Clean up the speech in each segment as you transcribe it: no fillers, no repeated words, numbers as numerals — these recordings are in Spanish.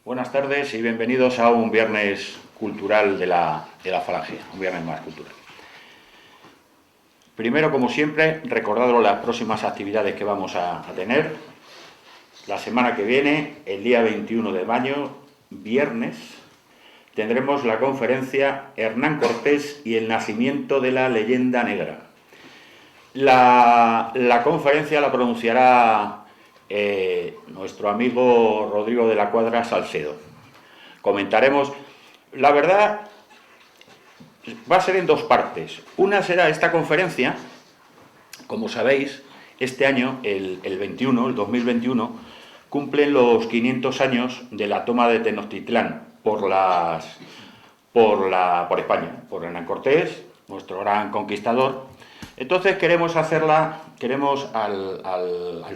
Buenas tardes y bienvenidos a un viernes cultural de la Falange, un viernes más cultural. Primero, como siempre, recordaros las próximas actividades que vamos a tener. La semana que viene, el día 21 de mayo, viernes, tendremos la conferencia Hernán Cortés y el nacimiento de la leyenda negra. La conferencia la pronunciará nuestro amigo Rodrigo de la Cuadra Salcedo. Comentaremos, la verdad, va a ser en dos partes. Una será esta conferencia, como sabéis, este año, el 2021, cumplen los 500 años de la toma de Tenochtitlán por España, por Hernán Cortés, nuestro gran conquistador. Entonces queremos al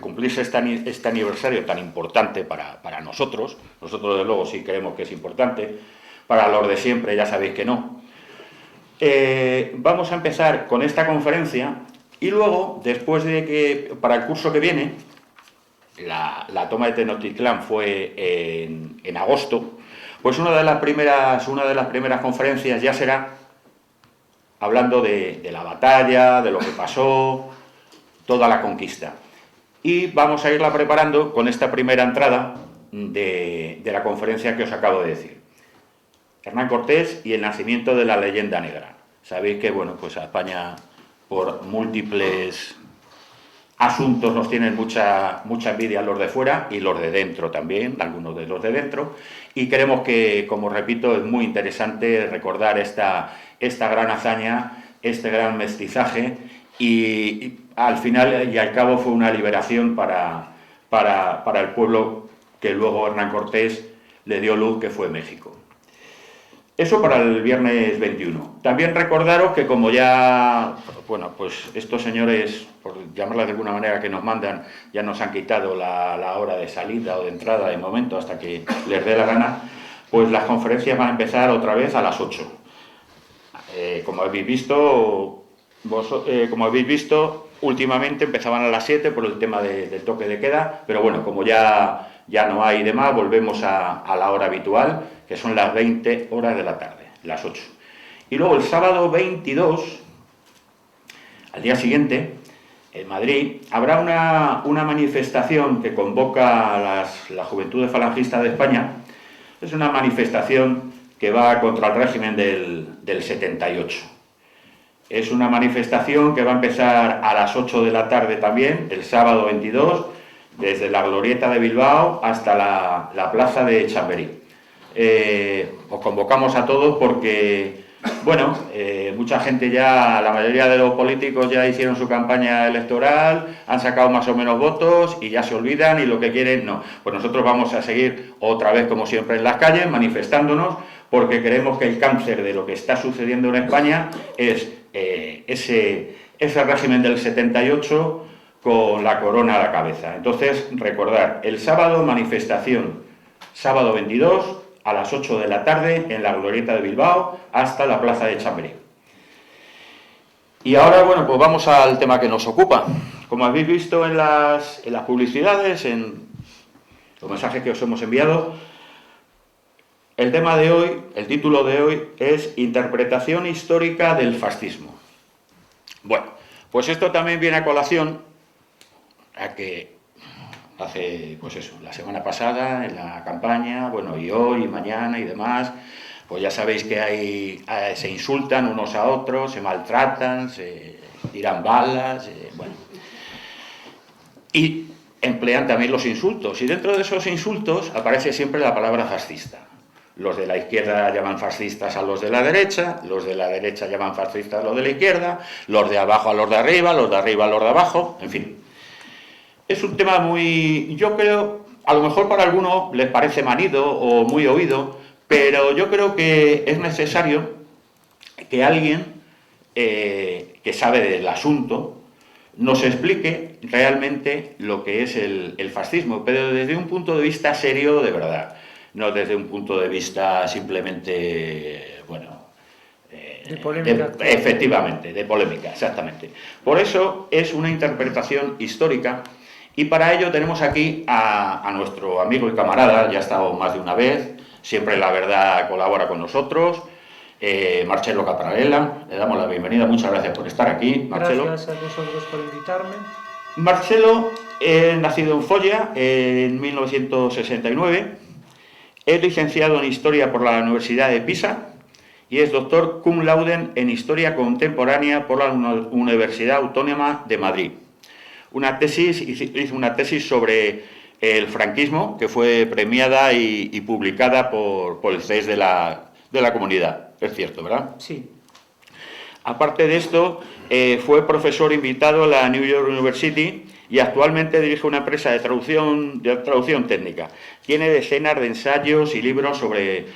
cumplirse este aniversario tan importante para nosotros desde luego sí creemos que es importante, para los de siempre ya sabéis que no, vamos a empezar con esta conferencia y luego, después de que, para el curso que viene, la toma de Tenochtitlán fue en agosto, pues una de las primeras conferencias ya será hablando de la batalla, de lo que pasó, toda la conquista. Y vamos a irla preparando con esta primera entrada de la conferencia que os acabo de decir. Hernán Cortés y el nacimiento de la leyenda negra. Sabéis que, bueno, pues a España, por múltiples asuntos, nos tienen mucha envidia los de fuera y los de dentro también, algunos de los de dentro, y creemos que, como repito, es muy interesante recordar esta gran hazaña, este gran mestizaje, y al final y al cabo fue una liberación para el pueblo que luego Hernán Cortés le dio luz, que fue México. Eso para el viernes 21. También recordaros que, como ya, bueno, pues estos señores, por llamarlas de alguna manera, que nos mandan, ya nos han quitado la hora de salida o de entrada de momento hasta que les dé la gana, pues las conferencias van a empezar otra vez a las 8. Como habéis visto, últimamente empezaban a las 7 por el tema del toque de queda, pero bueno, como ya no hay demás, volvemos a la hora habitual, que son las 20 horas de la tarde, las 8. Y luego el sábado 22, al día siguiente, en Madrid, habrá una manifestación que convoca la Juventud Falangista de España. Es una manifestación que va contra el régimen del 78. Es una manifestación que va a empezar a las 8 de la tarde también, el sábado 22, desde la Glorieta de Bilbao hasta la Plaza de Chamberí. Os convocamos a todos porque, bueno, mucha gente ya, la mayoría de los políticos ya hicieron su campaña electoral, han sacado más o menos votos y ya se olvidan y lo que quieren, no. Pues nosotros vamos a seguir otra vez, como siempre, en las calles, manifestándonos, porque creemos que el cáncer de lo que está sucediendo en España es ese régimen del 78 con la corona a la cabeza. Entonces, recordar, el sábado, manifestación, sábado 22, a las 8 de la tarde, en la Glorieta de Bilbao, hasta la Plaza de Chamberí. Y ahora, bueno, pues vamos al tema que nos ocupa. Como habéis visto en las publicidades, en los mensajes que os hemos enviado, el tema de hoy, el título de hoy, es Interpretación histórica del fascismo. Bueno, pues esto también viene a colación a que hace, pues eso, la semana pasada, en la campaña, bueno, y hoy, y mañana, y demás, pues ya sabéis que se insultan unos a otros, se maltratan, se tiran balas, bueno. Y emplean también los insultos, y dentro de esos insultos aparece siempre la palabra fascista. Los de la izquierda llaman fascistas a los de la derecha llaman fascistas a los de la izquierda, los de abajo a los de arriba a los de abajo, en fin. Es un tema muy, yo creo, a lo mejor para algunos les parece manido o muy oído, pero yo creo que es necesario que alguien que sabe del asunto nos explique realmente lo que es el fascismo, pero desde un punto de vista serio de verdad, no desde un punto de vista simplemente, bueno, de polémica. Efectivamente, de polémica, exactamente. Por eso es una interpretación histórica. Y para ello tenemos aquí a nuestro amigo y camarada, ya ha estado más de una vez, siempre La Verdad colabora con nosotros, Marcelo Caprarella. Le damos la bienvenida, muchas gracias por estar aquí, Marcelo. Gracias a vosotros por invitarme. Marcelo, nacido en Foggia en 1969, es licenciado en Historia por la Universidad de Pisa y es doctor cum laude en Historia Contemporánea por la Universidad Autónoma de Madrid. Hizo una tesis sobre el franquismo que fue premiada y publicada por el CES de la comunidad. Es cierto, ¿verdad? Sí. Aparte de esto, fue profesor invitado a la New York University y actualmente dirige una empresa de traducción técnica. Tiene decenas de ensayos y libros sobre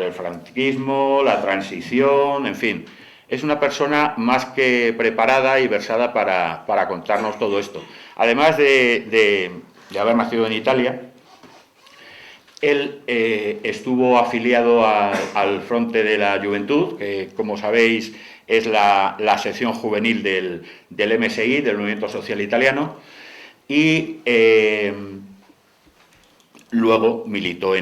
el franquismo, la transición, en fin. Es una persona más que preparada y versada para contarnos todo esto. Además de haber nacido en Italia, él estuvo afiliado al Fronte de la Juventud, que, como sabéis, es la sección juvenil del MSI, del Movimiento Social Italiano, y luego militó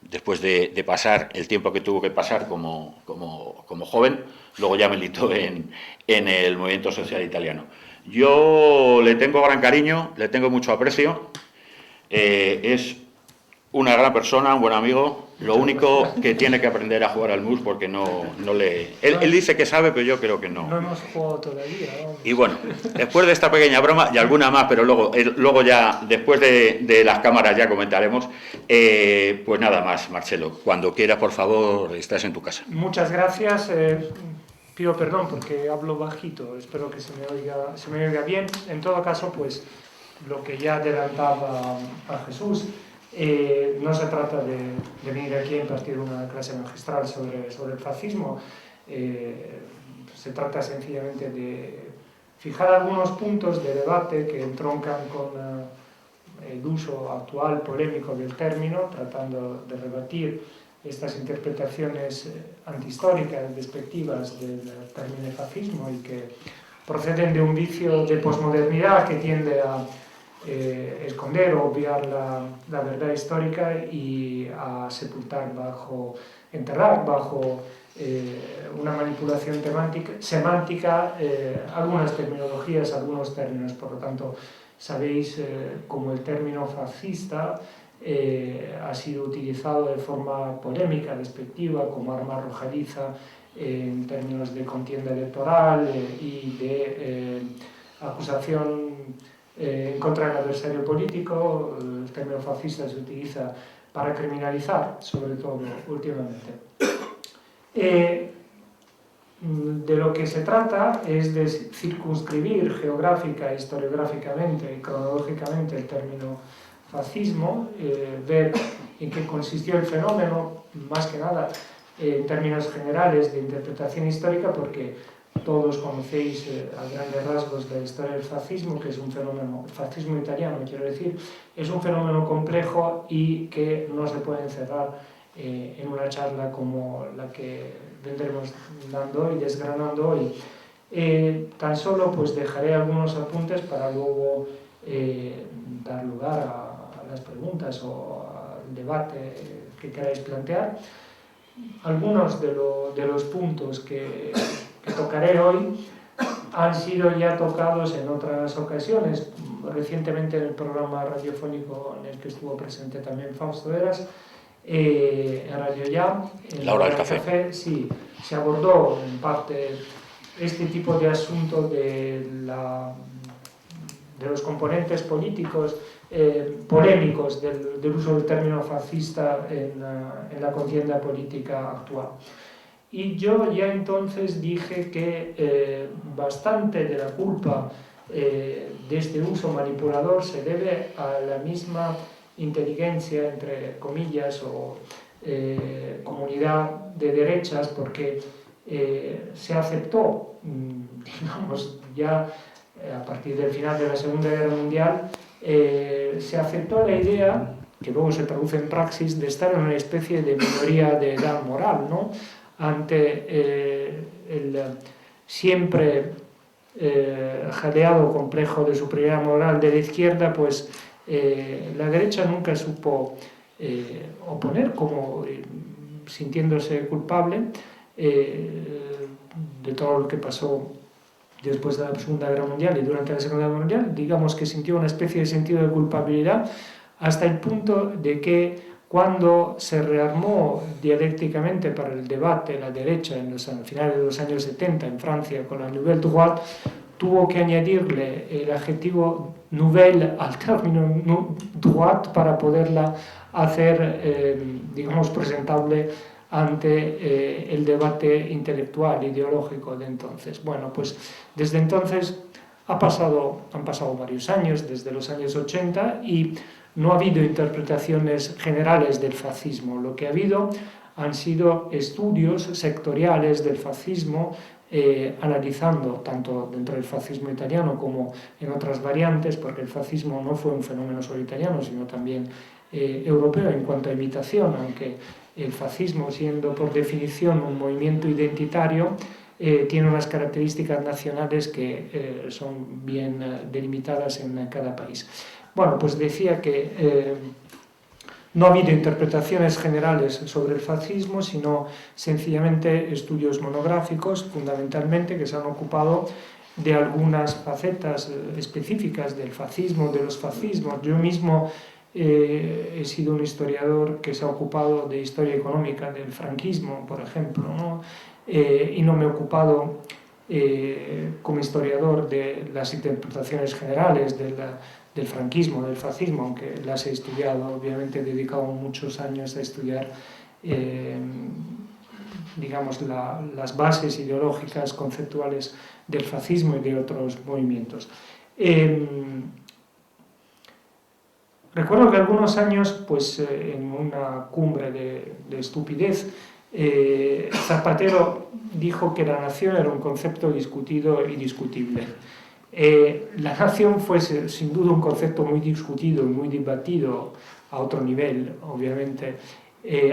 después de pasar el tiempo que tuvo que pasar como joven, luego ya militó en el Movimiento Social Italiano. Yo le tengo gran cariño, le tengo mucho aprecio, es una gran persona, un buen amigo. Lo único que tiene que aprender a jugar al mus porque no le... Él dice que sabe, pero yo creo que no. No hemos jugado todavía, ¿no? Y bueno, después de esta pequeña broma, y alguna más, pero luego ya, después de las cámaras ya comentaremos, pues nada más, Marcelo. Cuando quieras, por favor, estás en tu casa. Muchas gracias. Pido perdón porque hablo bajito. Espero que se me oiga bien. En todo caso, pues lo que ya adelantaba a Jesús, no se trata de venir aquí a impartir una clase magistral sobre el fascismo. Se trata sencillamente de fijar algunos puntos de debate que entroncan con el uso actual polémico del término, tratando de rebatir estas interpretaciones antihistóricas, despectivas del término fascismo y que proceden de un vicio de posmodernidad que tiende a esconder o obviar la verdad histórica y a enterrar bajo una manipulación semántica algunas terminologías, algunos términos. Por lo tanto, sabéis como el término fascista ha sido utilizado de forma polémica, despectiva, como arma arrojadiza en términos de contienda electoral y de acusación en contra del adversario político. El término fascista se utiliza para criminalizar, sobre todo últimamente. De lo que se trata es de circunscribir geográfica, historiográficamente y cronológicamente el término fascismo, ver en qué consistió el fenómeno, más que nada en términos generales de interpretación histórica, porque todos conocéis a grandes rasgos la historia del fascismo, que es un fenómeno, el fascismo italiano, quiero decir, es un fenómeno complejo y que no se puede encerrar en una charla como la que vendremos dando y desgranando hoy. Tan solo pues dejaré algunos apuntes para luego dar lugar a las preguntas o al debate que queráis plantear. Algunos de los puntos que tocaré hoy han sido ya tocados en otras ocasiones, recientemente en el programa radiofónico en el que estuvo presente también Fausto Eras, en Radio Ya, en La Hora del Café. Sí, se abordó en parte este tipo de asunto de los componentes políticos polémicos del uso del término fascista en la contienda política actual. Y yo ya entonces dije que bastante de la culpa de este uso manipulador se debe a la misma inteligencia, entre comillas, o comunidad de derechas, porque se aceptó, digamos, ya a partir del final de la Segunda Guerra Mundial, se aceptó la idea, que luego se traduce en praxis, de estar en una especie de minoría de edad moral, ¿no?, ante el siempre jaleado complejo de superioridad moral de la izquierda, pues la derecha nunca supo oponer, como sintiéndose culpable de todo lo que pasó después de la Segunda Guerra Mundial y durante la Segunda Guerra Mundial. Digamos que sintió una especie de sentido de culpabilidad hasta el punto de que cuando se rearmó dialécticamente para el debate la derecha en los finales de los años 70 en Francia con la Nouvelle Droite, tuvo que añadirle el adjetivo nouvelle al término droite para poderla hacer, digamos, presentable ante el debate intelectual, ideológico de entonces. Bueno, pues desde entonces han pasado varios años, desde los años 80, y no ha habido interpretaciones generales del fascismo. Lo que ha habido han sido estudios sectoriales del fascismo, analizando tanto dentro del fascismo italiano como en otras variantes, porque el fascismo no fue un fenómeno solo italiano, sino también europeo en cuanto a imitación, aunque el fascismo, siendo por definición un movimiento identitario, tiene unas características nacionales que son bien delimitadas en cada país. Bueno, pues decía que no ha habido interpretaciones generales sobre el fascismo, sino sencillamente estudios monográficos, fundamentalmente, que se han ocupado de algunas facetas específicas del fascismo, de los fascismos. Yo mismo he sido un historiador que se ha ocupado de historia económica del franquismo, por ejemplo, ¿no? Y no me he ocupado como historiador de las interpretaciones generales del franquismo, del fascismo, aunque las he estudiado. Obviamente he dedicado muchos años a estudiar digamos, las bases ideológicas, conceptuales del fascismo y de otros movimientos. Recuerdo que algunos años, pues en una cumbre de estupidez, Zapatero dijo que la nación era un concepto discutido y discutible. La nación fue sin duda un concepto muy discutido y muy debatido a otro nivel, obviamente,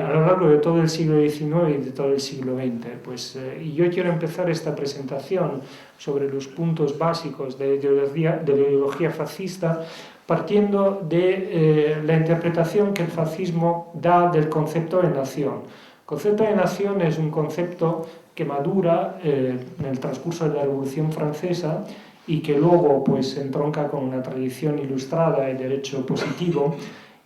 a lo largo de todo el siglo XIX y de todo el siglo XX. Y yo quiero empezar esta presentación sobre los puntos básicos de la ideología fascista partiendo de la interpretación que el fascismo da del concepto de nación. El concepto de nación es un concepto que madura en el transcurso de la Revolución Francesa y que luego pues entronca con una tradición ilustrada de derecho positivo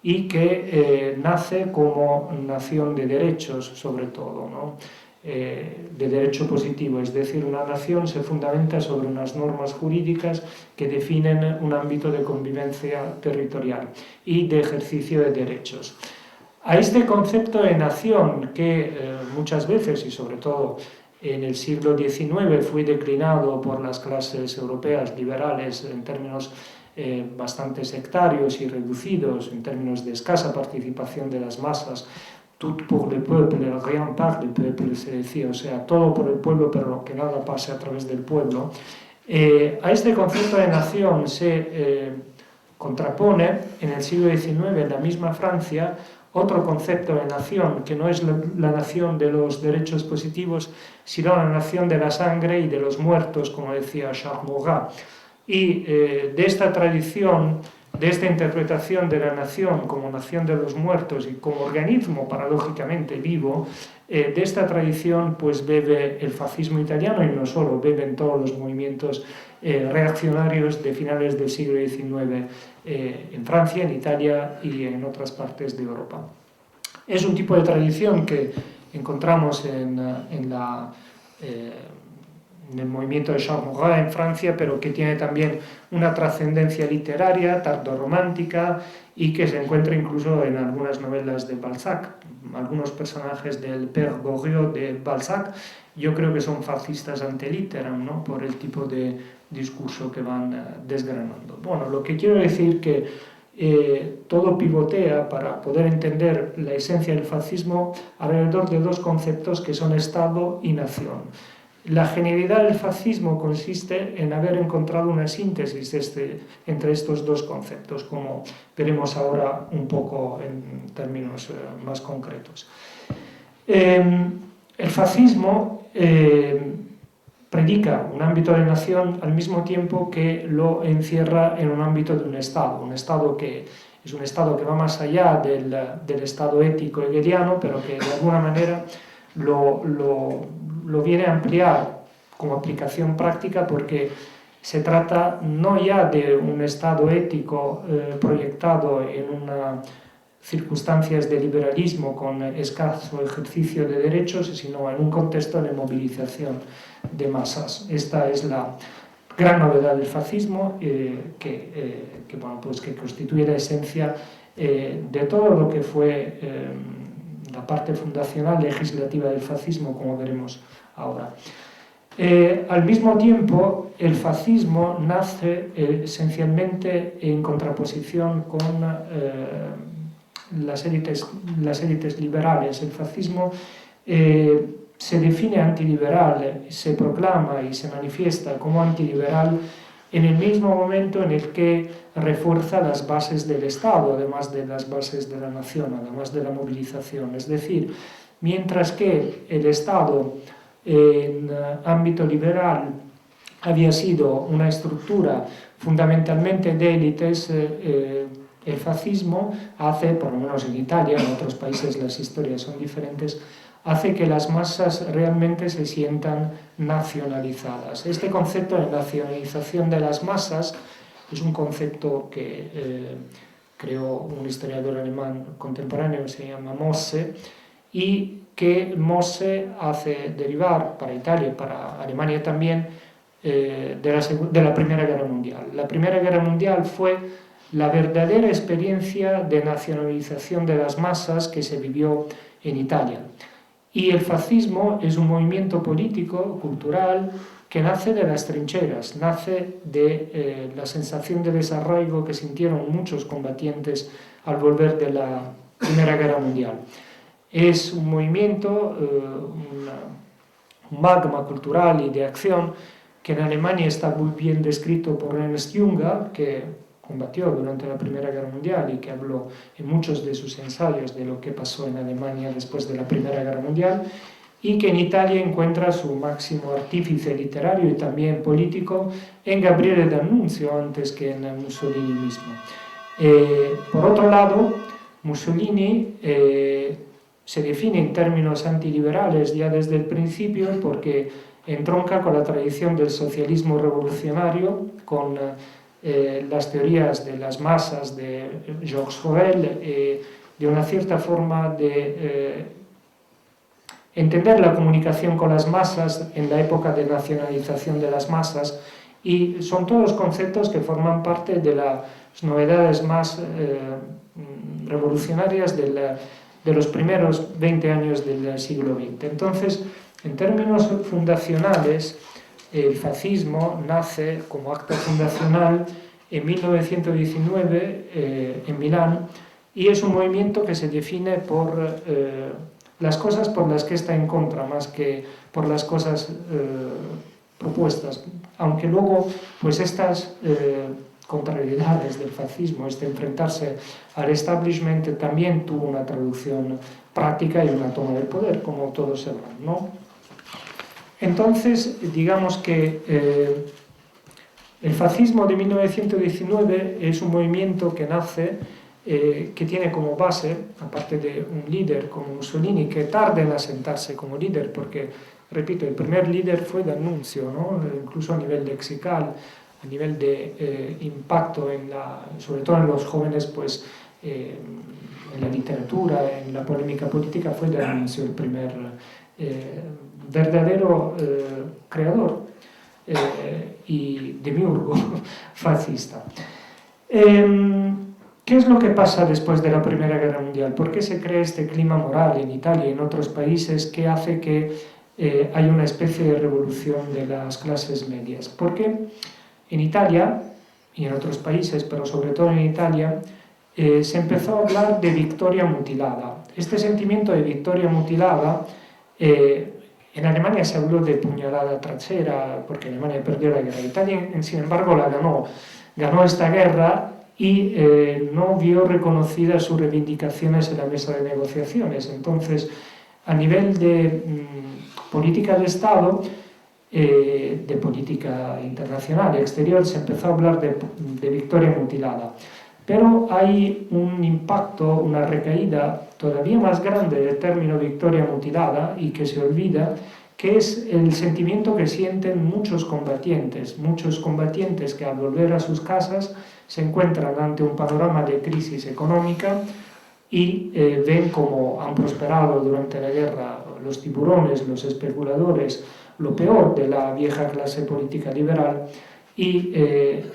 y que nace como nación de derechos, sobre todo, ¿no? De derecho positivo, es decir, una nación se fundamenta sobre unas normas jurídicas que definen un ámbito de convivencia territorial y de ejercicio de derechos. A este concepto de nación que muchas veces y sobre todo en el siglo XIX fue declinado por las clases europeas liberales en términos bastante sectarios y reducidos, en términos de escasa participación de las masas, tout pour le peuple, rien par le peuple, se decía, o sea, todo por el pueblo, pero que nada pase a través del pueblo. A este concepto de nación se contrapone en el siglo XIX, en la misma Francia, otro concepto de nación, que no es la nación de los derechos positivos, sino la nación de la sangre y de los muertos, como decía Charles Maurras. Y de esta tradición, de esta interpretación de la nación como nación de los muertos y como organismo paradójicamente vivo, de esta tradición pues bebe el fascismo italiano y no solo, beben todos los movimientos reaccionarios de finales del siglo XIX en Francia, en Italia y en otras partes de Europa. Es un tipo de tradición que encontramos en el movimiento de Charles Maurras en Francia, pero que tiene también una trascendencia literaria, tardorromántica, y que se encuentra incluso en algunas novelas de Balzac. Algunos personajes del Père Goriot de Balzac yo creo que son fascistas ante litteram, ¿no? Por el tipo de discurso que van desgranando. Bueno, lo que quiero decir que todo pivotea para poder entender la esencia del fascismo alrededor de dos conceptos que son Estado y nación. La genialidad del fascismo consiste en haber encontrado una síntesis entre estos dos conceptos, como veremos ahora un poco en términos más concretos. El fascismo predica un ámbito de nación al mismo tiempo que lo encierra en un ámbito de un Estado que es un Estado que va más allá del Estado ético hegeliano, pero que de alguna manera lo viene a ampliar como aplicación práctica, porque se trata no ya de un Estado ético proyectado en unas circunstancias de liberalismo con escaso ejercicio de derechos, sino en un contexto de movilización de masas. Esta es la gran novedad del fascismo, que constituye la esencia de todo lo que fue la parte fundacional legislativa del fascismo, como veremos ahora. Al mismo tiempo, el fascismo nace esencialmente en contraposición con las élites liberales. El fascismo se define antiliberal, se proclama y se manifiesta como antiliberal en el mismo momento en el que refuerza las bases del Estado, además de las bases de la nación, además de la movilización. Es decir, mientras que el Estado en ámbito liberal había sido una estructura fundamentalmente de élites, el fascismo hace, por lo menos en Italia, en otros países las historias son diferentes, hace que las masas realmente se sientan nacionalizadas. Este concepto de nacionalización de las masas es un concepto que creó un historiador alemán contemporáneo que se llama Mosse, y que Mosse hace derivar para Italia y para Alemania también de la Primera Guerra Mundial. La Primera Guerra Mundial fue la verdadera experiencia de nacionalización de las masas que se vivió en Italia. Y el fascismo es un movimiento político, cultural, que nace de las trincheras, nace de la sensación de desarraigo que sintieron muchos combatientes al volver de la Primera Guerra Mundial. Es un movimiento, un magma cultural y de acción que en Alemania está muy bien descrito por Ernst Junger, que combatió durante la Primera Guerra Mundial y que habló en muchos de sus ensayos de lo que pasó en Alemania después de la Primera Guerra Mundial, y que en Italia encuentra su máximo artífice literario y también político en Gabriele D'Annunzio, antes que en Mussolini mismo. Por otro lado, Mussolini se define en términos antiliberales ya desde el principio, porque entronca con la tradición del socialismo revolucionario, con las teorías de las masas de Georges Sorel, de una cierta forma de entender la comunicación con las masas en la época de nacionalización de las masas, y son todos conceptos que forman parte de las novedades más revolucionarias de los primeros 20 años del siglo XX. Entonces, en términos fundacionales, el fascismo nace como acto fundacional en 1919 en Milán, y es un movimiento que se define por las cosas por las que está en contra, más que por las cosas propuestas, aunque luego pues estas contrariedades del fascismo, este enfrentarse al establishment, también tuvo una traducción práctica y una toma del poder, como todos sabrán, ¿no? Entonces, digamos que el fascismo de 1919 es un movimiento que nace, que tiene como base, aparte de un líder como Mussolini, que tarda en asentarse como líder, porque, repito, el primer líder fue D'Annunzio, ¿no? Incluso a nivel lexical, a nivel de impacto, sobre todo en los jóvenes, pues en la literatura, en la polémica política, fue D'Annunzio el primer verdadero creador y demiurgo fascista. ¿Qué es lo que pasa después de la Primera Guerra Mundial? ¿Por qué se crea este clima moral en Italia y en otros países que hace que haya una especie de revolución de las clases medias? Porque en Italia y en otros países, pero sobre todo en Italia, se empezó a hablar de victoria mutilada. Este sentimiento de victoria mutilada, en Alemania se habló de puñalada trasera, porque Alemania perdió la guerra. Italia, sin embargo, la ganó esta guerra, y no vio reconocidas sus reivindicaciones en la mesa de negociaciones. Entonces, a nivel de política de Estado, de política internacional exterior, se empezó a hablar de victoria mutilada. Pero hay un impacto, una recaída todavía más grande del término victoria mutilada y que se olvida, que es el sentimiento que sienten muchos combatientes que al volver a sus casas se encuentran ante un panorama de crisis económica y ven cómo han prosperado durante la guerra los tiburones, los especuladores, lo peor de la vieja clase política liberal, y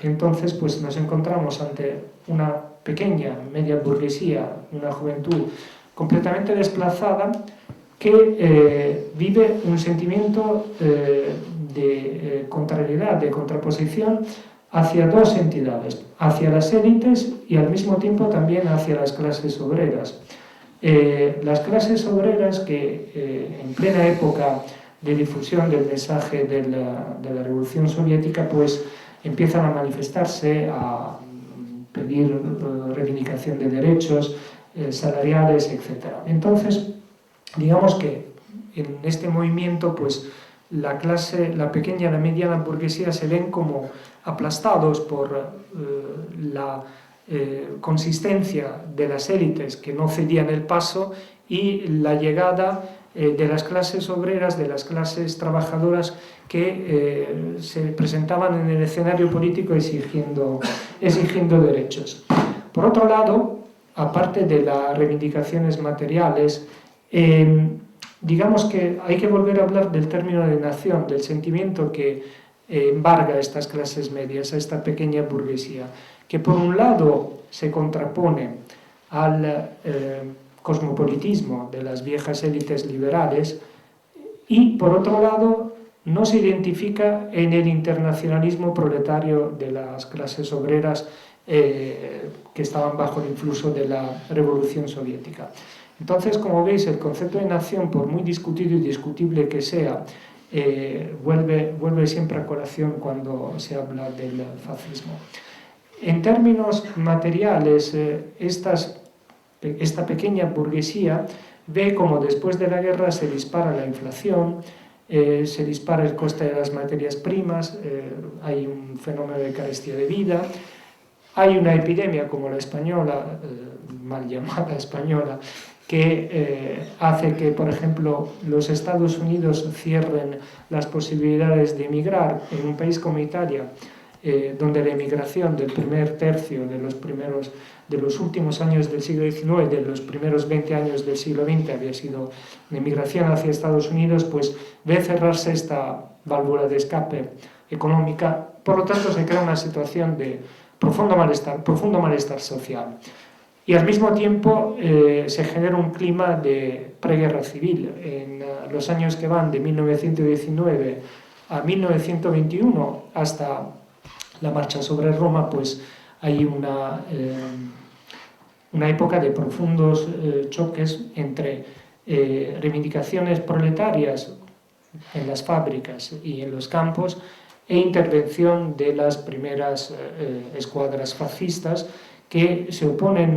entonces pues nos encontramos ante una pequeña media burguesía, una juventud completamente desplazada que vive un sentimiento de contrariedad, de contraposición hacia dos entidades, hacia las élites y al mismo tiempo también hacia las clases obreras. Las clases obreras que en plena época de difusión del mensaje de la Revolución Soviética pues empiezan a manifestarse, a pedir reivindicación de derechos salariales, etc. Entonces, digamos que en este movimiento pues la pequeña y la mediana burguesía se ven como aplastados por la consistencia de las élites que no cedían el paso y la llegada de las clases obreras, de las clases trabajadoras que se presentaban en el escenario político exigiendo derechos. Por otro lado, aparte de las reivindicaciones materiales, digamos que hay que volver a hablar del término de nación, del sentimiento que embarga a estas clases medias, a esta pequeña burguesía, que por un lado se contrapone al cosmopolitismo de las viejas élites liberales y por otro lado no se identifica en el internacionalismo proletario de las clases obreras que estaban bajo el influjo de la Revolución Soviética. Entonces, como veis, el concepto de nación, por muy discutido y discutible que sea, vuelve siempre a colación cuando se habla del fascismo. En términos materiales, esta pequeña burguesía ve como después de la guerra se dispara la inflación, se dispara el coste de las materias primas, hay un fenómeno de carestía de vida, hay una epidemia como la española, mal llamada española, que hace que, por ejemplo, los Estados Unidos cierren las posibilidades de emigrar en un país como Italia, donde la emigración del primer tercio de los últimos años del siglo XIX, de los primeros 20 años del siglo XX había sido la emigración hacia Estados Unidos, pues ve cerrarse esta válvula de escape económica. Por lo tanto, se crea una situación de profundo malestar social. Y al mismo tiempo se genera un clima de preguerra civil. En los años que van de 1919 a 1921 hasta la marcha sobre Roma, pues hay una época de profundos choques entre reivindicaciones proletarias en las fábricas y en los campos e intervención de las primeras escuadras fascistas que se oponen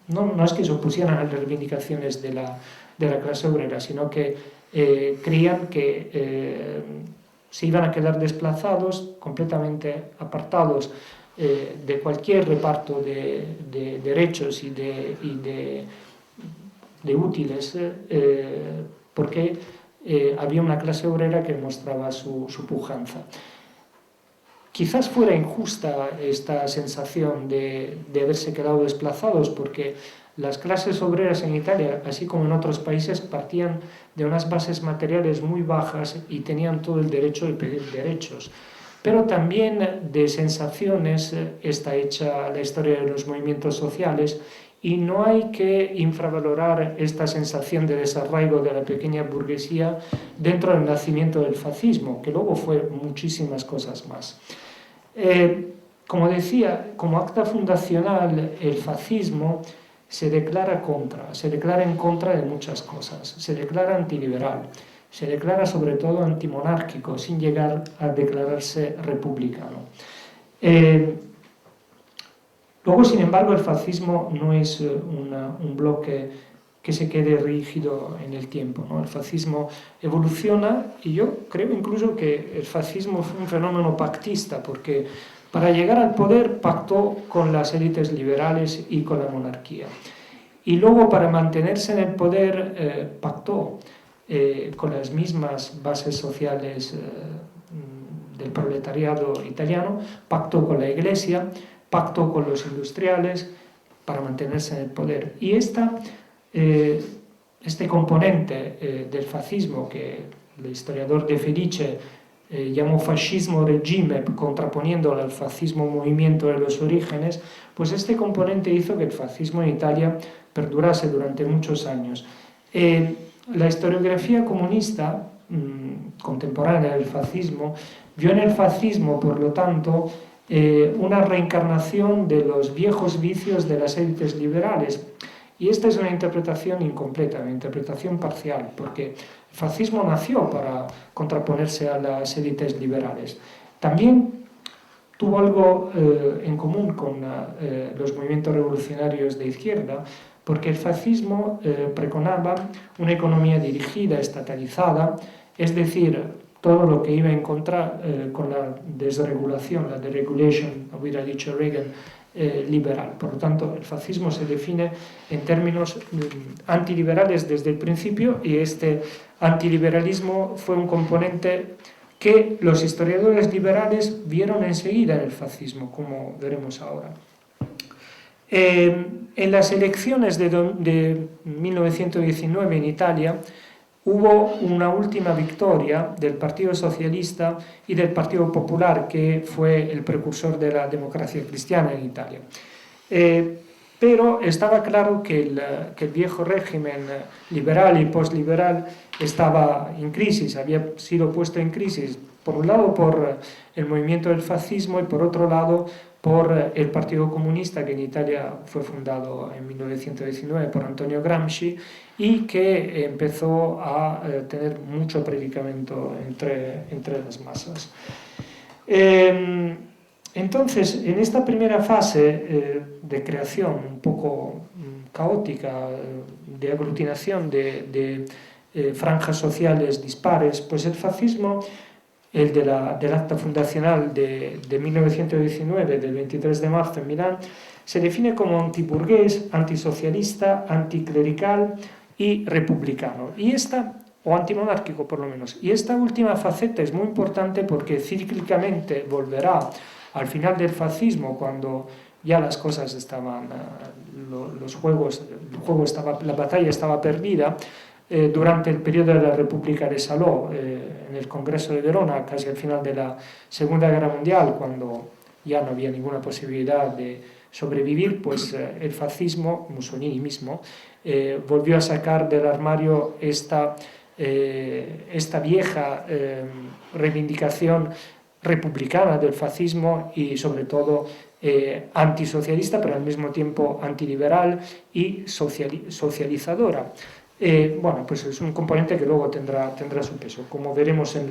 no es que se opusieran a las reivindicaciones de la clase obrera, sino que creían que se iban a quedar desplazados, completamente apartados de cualquier reparto de derechos y de útiles, porque había una clase obrera que mostraba su pujanza. Quizás fuera injusta esta sensación de haberse quedado desplazados, porque las clases obreras en Italia, así como en otros países, partían de unas bases materiales muy bajas y tenían todo el derecho de pedir derechos. Pero también de sensaciones está hecha la historia de los movimientos sociales, y no hay que infravalorar esta sensación de desarraigo de la pequeña burguesía dentro del nacimiento del fascismo, que luego fue muchísimas cosas más. Como decía, como acta fundacional, el fascismo se declara en contra de muchas cosas. Se declara antiliberal, se declara sobre todo antimonárquico, sin llegar a declararse republicano. Luego, sin embargo, el fascismo no es un bloque que se quede rígido en el tiempo, ¿no? El fascismo evoluciona y yo creo incluso que el fascismo fue un fenómeno pactista, porque para llegar al poder pactó con las élites liberales y con la monarquía. Y luego para mantenerse en el poder pactó con las mismas bases sociales del proletariado italiano, pactó con la Iglesia, pactó con los industriales para mantenerse en el poder. Y este componente del fascismo, que el historiador De Felice llamó fascismo regime, contraponiéndolo al fascismo movimiento de los orígenes, pues este componente hizo que el fascismo en Italia perdurase durante muchos años. La historiografía comunista contemporánea del fascismo vio en el fascismo, por lo tanto, una reencarnación de los viejos vicios de las élites liberales. Y esta es una interpretación incompleta, una interpretación parcial, porque el fascismo nació para contraponerse a las élites liberales. También tuvo algo en común con los movimientos revolucionarios de izquierda, porque el fascismo pregonaba una economía dirigida, estatalizada, es decir, todo lo que iba en contra con la desregulación, la deregulation, hubiera dicho Reagan, liberal. Por lo tanto, el fascismo se define en términos antiliberales desde el principio, y este antiliberalismo fue un componente que los historiadores liberales vieron enseguida en el fascismo, como veremos ahora. En las elecciones de 1919 en Italia hubo una última victoria del Partido Socialista y del Partido Popular, que fue el precursor de la democracia cristiana en Italia. Pero estaba claro que el viejo régimen liberal y postliberal estaba en crisis, había sido puesto en crisis, por un lado por el movimiento del fascismo y por otro lado por el Partido Comunista, que en Italia fue fundado en 1919 por Antonio Gramsci y que empezó a tener mucho predicamento entre las masas. Entonces, en esta primera fase de creación un poco caótica, de aglutinación de franjas sociales dispares, pues el fascismo, el del acta fundacional de 1919, del 23 de marzo en Milán, se define como antiburgués, antisocialista, anticlerical y republicano. O antimonárquico por lo menos. Y esta última faceta es muy importante porque cíclicamente volverá al final del fascismo, cuando ya las cosas estaban, la batalla estaba perdida. Durante el periodo de la República de Salò, en el Congreso de Verona, casi al final de la Segunda Guerra Mundial, cuando ya no había ninguna posibilidad de sobrevivir, pues el fascismo, Mussolini mismo, volvió a sacar del armario esta vieja reivindicación republicana del fascismo y sobre todo antisocialista, pero al mismo tiempo antiliberal y socializadora. Bueno, pues es un componente que luego tendrá su peso, como veremos en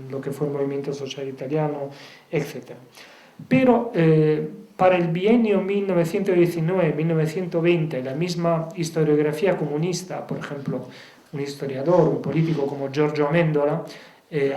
lo que fue el movimiento social italiano, etc. Pero para el bienio 1919-1920, la misma historiografía comunista, por ejemplo, un historiador, un político como Giorgio Amendola,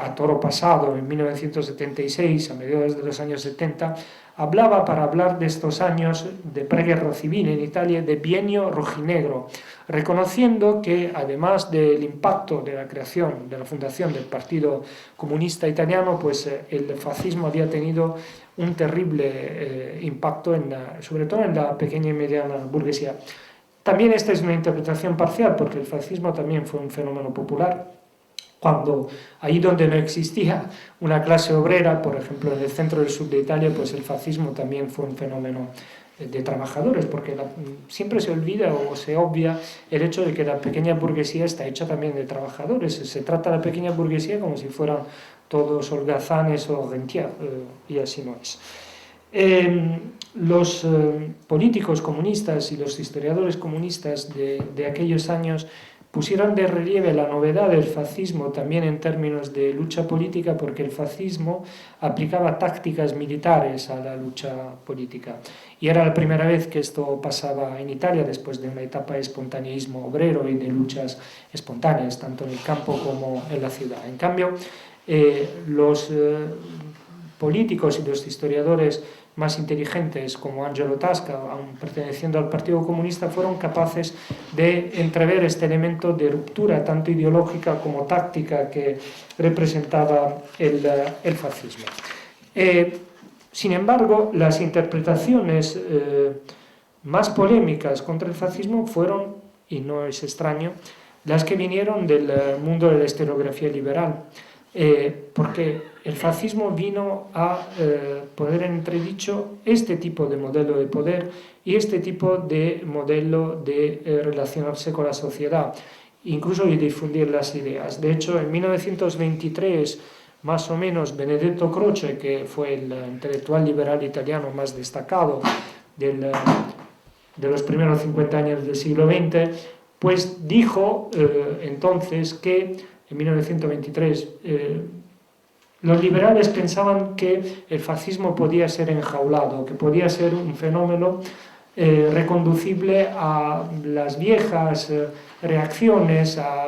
a toro pasado, en 1976, a mediados de los años 70, hablaba, para hablar de estos años de preguerra civil en Italia, de bienio rojinegro, reconociendo que además del impacto de la creación, de la fundación del Partido Comunista Italiano, pues el fascismo había tenido un terrible impacto, sobre todo en la pequeña y mediana burguesía. También esta es una interpretación parcial, porque el fascismo también fue un fenómeno popular, cuando ahí donde no existía una clase obrera, por ejemplo en el centro del sur de Italia, pues el fascismo también fue un fenómeno de trabajadores, porque siempre se olvida o se obvia el hecho de que la pequeña burguesía está hecha también de trabajadores. Se trata a la pequeña burguesía como si fueran todos holgazanes o rentiers, y así no es. Los políticos comunistas y los historiadores comunistas de aquellos años pusieron de relieve la novedad del fascismo también en términos de lucha política, porque el fascismo aplicaba tácticas militares a la lucha política. Y era la primera vez que esto pasaba en Italia, después de una etapa de espontaneísmo obrero y de luchas espontáneas, tanto en el campo como en la ciudad. En cambio, los políticos y los historiadores más inteligentes, como Angelo Tasca, aun perteneciendo al Partido Comunista, fueron capaces de entrever este elemento de ruptura, tanto ideológica como táctica, que representaba el fascismo. Sin embargo, las interpretaciones más polémicas contra el fascismo fueron, y no es extraño, las que vinieron del mundo de la historiografía liberal, porque el fascismo vino a poner en entredicho este tipo de modelo de poder y este tipo de modelo de relacionarse con la sociedad, incluso de difundir las ideas. De hecho, en 1923, más o menos, Benedetto Croce, que fue el intelectual liberal italiano más destacado de los primeros 50 años del siglo XX, pues dijo entonces que en 1923 los liberales pensaban que el fascismo podía ser enjaulado, que podía ser un fenómeno reconducible a las viejas reacciones, a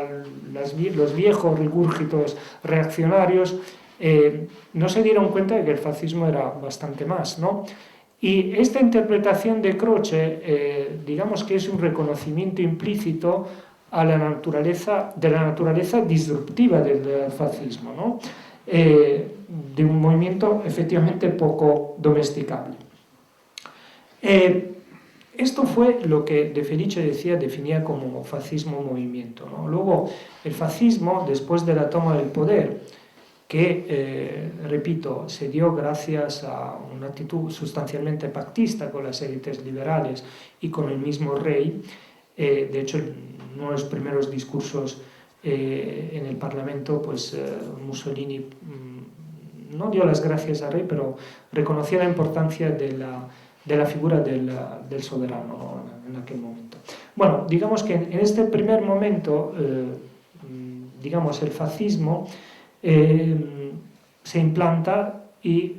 los viejos rigúrgitos reaccionarios. No se dieron cuenta de que el fascismo era bastante más, ¿no? Y esta interpretación de Croce, digamos que es un reconocimiento implícito a la naturaleza disruptiva del fascismo, ¿no? De un movimiento efectivamente poco domesticable. Esto fue lo que De Felice definía como fascismo-movimiento, ¿no? Luego, el fascismo, después de la toma del poder, que, repito, se dio gracias a una actitud sustancialmente pactista con las élites liberales y con el mismo rey. De hecho, en uno de los primeros discursos en el Parlamento, pues Mussolini no dio las gracias al rey, pero reconocía la importancia de la figura del soberano, ¿no?, en aquel momento. Bueno, digamos que en este primer momento, digamos, el fascismo se implanta y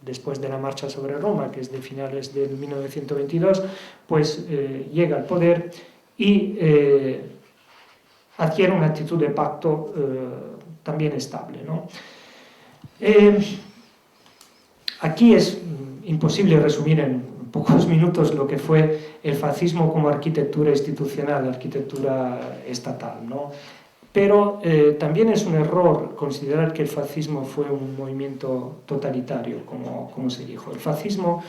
después de la marcha sobre Roma, que es de finales del 1922, pues llega al poder y adquiere una actitud de pacto también estable, ¿no? Aquí es imposible resumir en pocos minutos lo que fue el fascismo como arquitectura institucional, arquitectura estatal, ¿no? Pero también es un error considerar que el fascismo fue un movimiento totalitario, como se dijo. El fascismo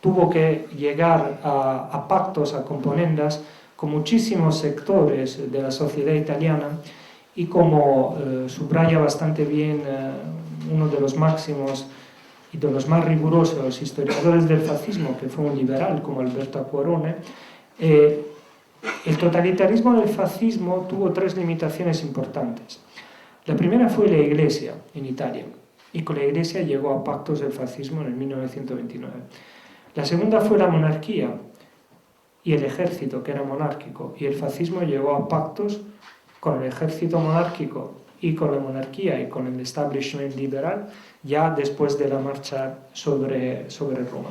tuvo que llegar a pactos, a componendas con muchísimos sectores de la sociedad italiana y, como subraya bastante bien uno de los máximos y de los más rigurosos historiadores del fascismo, que fue un liberal como Alberto Acquarone, el totalitarismo del fascismo tuvo tres limitaciones importantes. La primera fue la Iglesia en Italia, y con la Iglesia llegó a pactos del fascismo en el 1929. La segunda fue la monarquía y el ejército, que era monárquico, y el fascismo llegó a pactos con el ejército monárquico y con la monarquía y con el establishment liberal ya después de la marcha sobre Roma.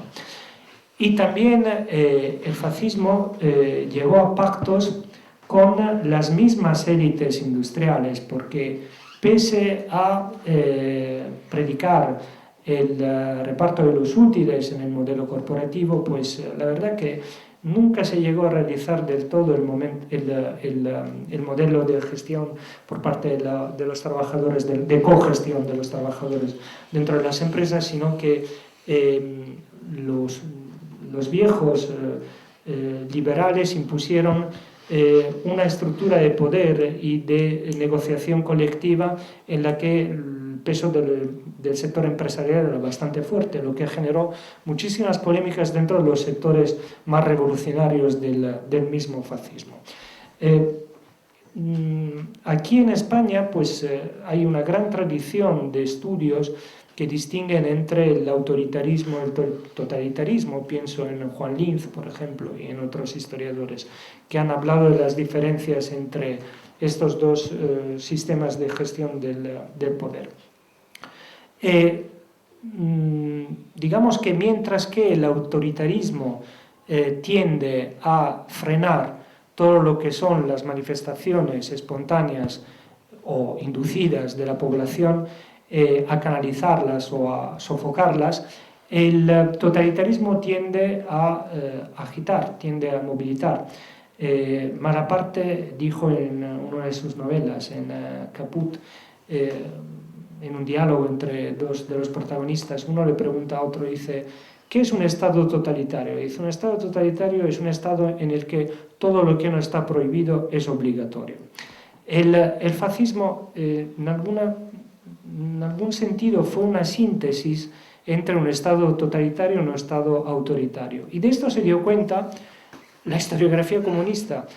Y también el fascismo llegó a pactos con las mismas élites industriales, porque pese a predicar el reparto de los útiles en el modelo corporativo, pues la verdad que nunca se llegó a realizar del todo el modelo de gestión por parte de los trabajadores, de cogestión de los trabajadores dentro de las empresas, sino que los viejos liberales impusieron una estructura de poder y de negociación colectiva en la que el peso del sector empresarial era bastante fuerte, lo que generó muchísimas polémicas dentro de los sectores más revolucionarios del mismo fascismo. Aquí en España pues, hay una gran tradición de estudios que distinguen entre el autoritarismo y el totalitarismo. Pienso en Juan Linz, por ejemplo, y en otros historiadores que han hablado de las diferencias entre estos dos sistemas de gestión del poder. Digamos que mientras que el autoritarismo tiende a frenar todo lo que son las manifestaciones espontáneas o inducidas de la población, a canalizarlas o a sofocarlas, el totalitarismo tiende a agitar, tiende a movilizar. Malaparte dijo en una de sus novelas, en Caput, en un diálogo entre dos de los protagonistas, uno le pregunta a otro, dice: ¿qué es un Estado totalitario? Dice: un Estado totalitario es un Estado en el que todo lo que no está prohibido es obligatorio. El fascismo, en algún sentido, fue una síntesis entre un Estado totalitario y un Estado autoritario. Y de esto se dio cuenta la historiografía comunista.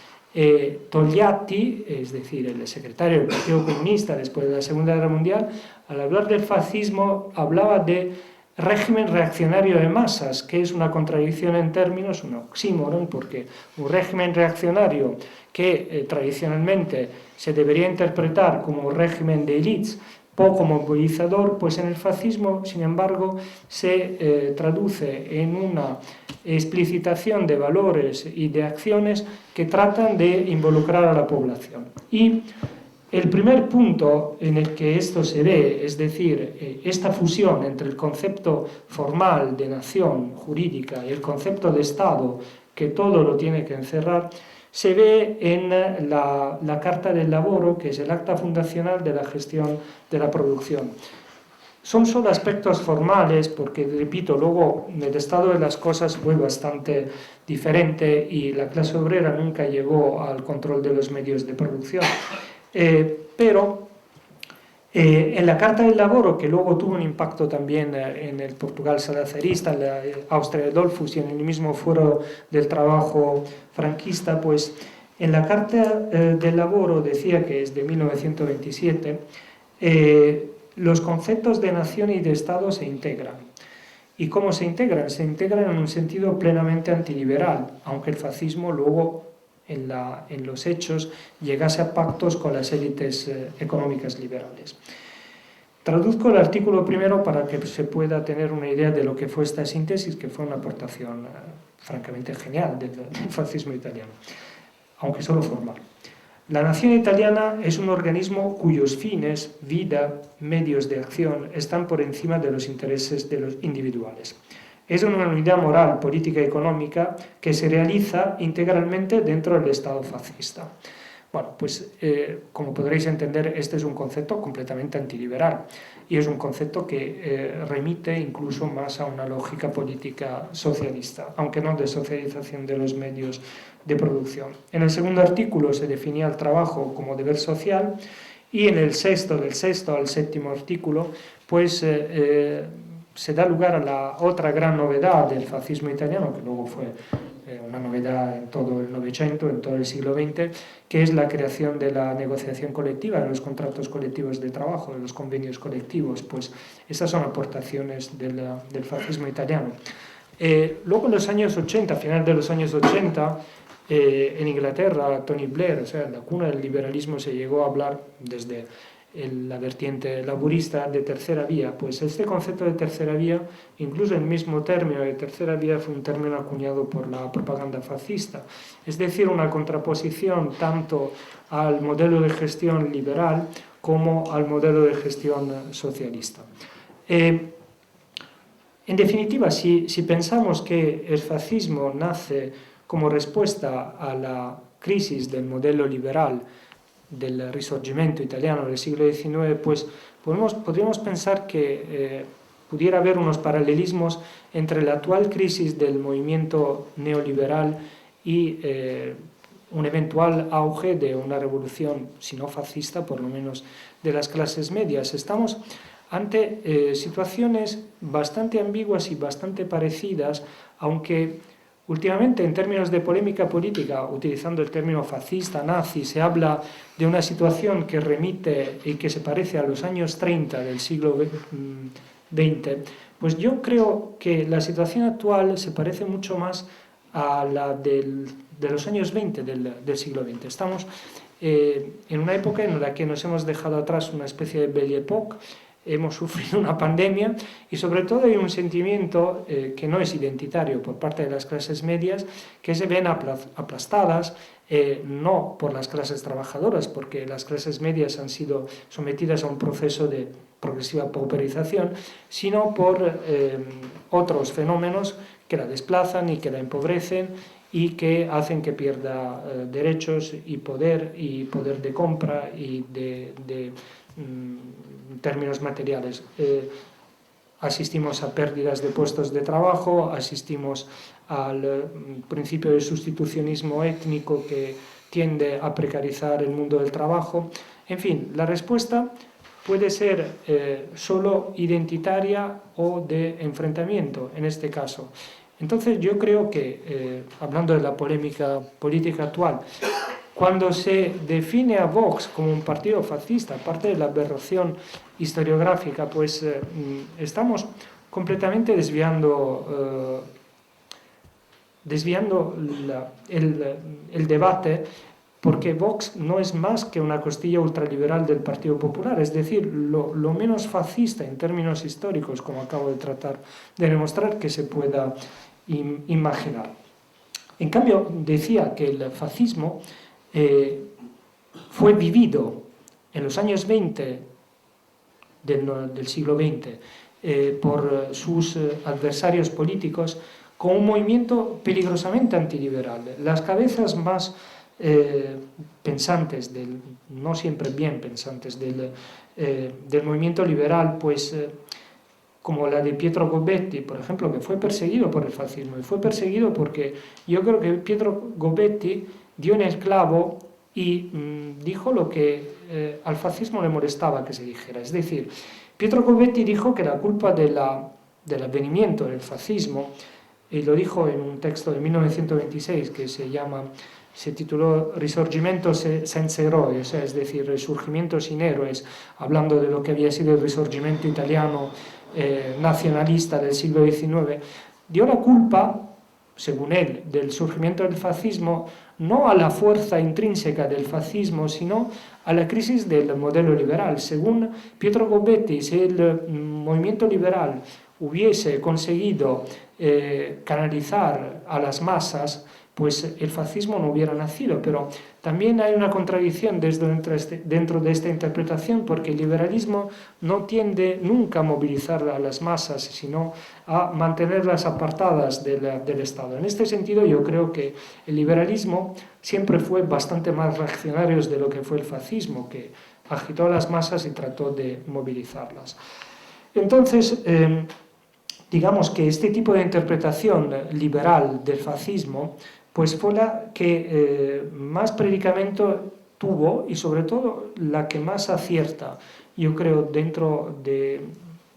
Togliatti, es decir, el secretario del Partido Comunista después de la Segunda Guerra Mundial, al hablar del fascismo hablaba de régimen reaccionario de masas, que es una contradicción en términos, un oxímoron, porque un régimen reaccionario que tradicionalmente se debería interpretar como un régimen de élites poco movilizador, pues en el fascismo, sin embargo, se traduce en una explicitación de valores y de acciones que tratan de involucrar a la población. Y el primer punto en el que esto se ve, es decir, esta fusión entre el concepto formal de nación jurídica y el concepto de Estado, que todo lo tiene que encerrar, se ve en la Carta del Lavoro, que es el acta fundacional de la gestión de la producción. Son solo aspectos formales, porque, repito, luego el estado de las cosas fue bastante diferente y la clase obrera nunca llegó al control de los medios de producción. Pero en la Carta del Lavoro, que luego tuvo un impacto también en el Portugal salazarista, en la Austria de Dollfuss y en el mismo Foro del Trabajo franquista, pues en la Carta del Lavoro decía, que es de 1927, los conceptos de nación y de Estado se integran. ¿Y cómo se integran? Se integran en un sentido plenamente antiliberal, aunque el fascismo luego en los hechos llegase a pactos con las élites económicas liberales. Traduzco el artículo primero para que se pueda tener una idea de lo que fue esta síntesis, que fue una aportación francamente genial del fascismo italiano, aunque solo formal. La nación italiana es un organismo cuyos fines, vida, medios de acción están por encima de los intereses de los individuales. Es una unidad moral, política y económica que se realiza integralmente dentro del Estado fascista. Bueno, pues como podréis entender, este es un concepto completamente antiliberal y es un concepto que remite incluso más a una lógica política socialista, aunque no de socialización de los medios de producción. En el segundo artículo se definía el trabajo como deber social y en el sexto, del sexto al séptimo artículo, pues se da lugar a la otra gran novedad del fascismo italiano, que luego fue una novedad en todo el Novecento, en todo el siglo XX, que es la creación de la negociación colectiva, de los contratos colectivos de trabajo, de los convenios colectivos. Pues estas son aportaciones del fascismo italiano. Luego en los años 80, a finales de los años 80, en Inglaterra, Tony Blair, o sea, en la cuna del liberalismo, se llegó a hablar desde la vertiente laborista de tercera vía. Pues este concepto de tercera vía, incluso el mismo término de tercera vía, fue un término acuñado por la propaganda fascista, es decir, una contraposición tanto al modelo de gestión liberal como al modelo de gestión socialista. En definitiva, si pensamos que el fascismo nace como respuesta a la crisis del modelo liberal del Risorgimento italiano del siglo XIX, pues podríamos pensar que pudiera haber unos paralelismos entre la actual crisis del movimiento neoliberal y un eventual auge de una revolución, si no fascista, por lo menos de las clases medias. Estamos ante situaciones bastante ambiguas y bastante parecidas, aunque últimamente, en términos de polémica política, utilizando el término fascista, nazi, se habla de una situación que remite y que se parece a los años 30 del siglo XX, pues yo creo que la situación actual se parece mucho más a la de los años 20 del siglo XX. Estamos en una época en la que nos hemos dejado atrás una especie de Belle Époque, hemos sufrido una pandemia y sobre todo hay un sentimiento que no es identitario por parte de las clases medias, que se ven aplastadas, no por las clases trabajadoras, porque las clases medias han sido sometidas a un proceso de progresiva pauperización, sino por otros fenómenos que la desplazan y que la empobrecen y que hacen que pierda derechos y poder de compra y de términos materiales. Asistimos a pérdidas de puestos de trabajo, asistimos al principio de sustitucionismo étnico que tiende a precarizar el mundo del trabajo. En fin, la respuesta puede ser solo identitaria o de enfrentamiento, en este caso. Entonces yo creo que, hablando de la polémica política actual, cuando se define a Vox como un partido fascista, aparte de la aberración historiográfica, pues estamos completamente desviando el debate, porque Vox no es más que una costilla ultraliberal del Partido Popular, es decir, lo menos fascista en términos históricos, como acabo de tratar de demostrar, que se pueda imaginar. En cambio, decía que el fascismo fue vivido en los años 20 del siglo XX por sus adversarios políticos como un movimiento peligrosamente antiliberal. Las cabezas más pensantes, no siempre bien pensantes, del movimiento liberal, pues como la de Pietro Gobetti, por ejemplo, que fue perseguido por el fascismo, y fue perseguido porque yo creo que Pietro Gobetti dio en el clavo y dijo lo que al fascismo le molestaba que se dijera. Es decir, Pietro Gobetti dijo que la culpa del advenimiento del fascismo, y lo dijo en un texto de 1926 que se tituló Risorgimento senza eroi, o sea, es decir, Resurgimiento sin héroes, hablando de lo que había sido el Risorgimento italiano nacionalista del siglo XIX, dio la culpa, según él, del surgimiento del fascismo no a la fuerza intrínseca del fascismo, sino a la crisis del modelo liberal. Según Pietro Gobetti, si el movimiento liberal hubiese conseguido canalizar a las masas, pues el fascismo no hubiera nacido. Pero también hay una contradicción dentro de esta interpretación, porque el liberalismo no tiende nunca a movilizar a las masas, sino a mantenerlas apartadas del Estado. En este sentido, yo creo que el liberalismo siempre fue bastante más reaccionario de lo que fue el fascismo, que agitó a las masas y trató de movilizarlas. Entonces, digamos que este tipo de interpretación liberal del fascismo pues fue la que más predicamento tuvo y sobre todo la que más acierta, yo creo, dentro de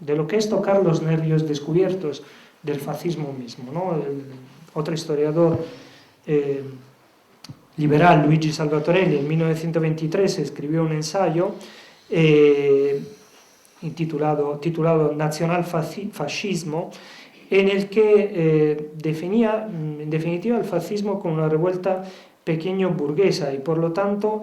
lo que es tocar los nervios descubiertos del fascismo mismo, ¿no? Otro historiador liberal, Luigi Salvatorelli, en 1923 escribió un ensayo titulado Nazionalfascismo, en el que definía en definitiva el fascismo como una revuelta pequeño burguesa y por lo tanto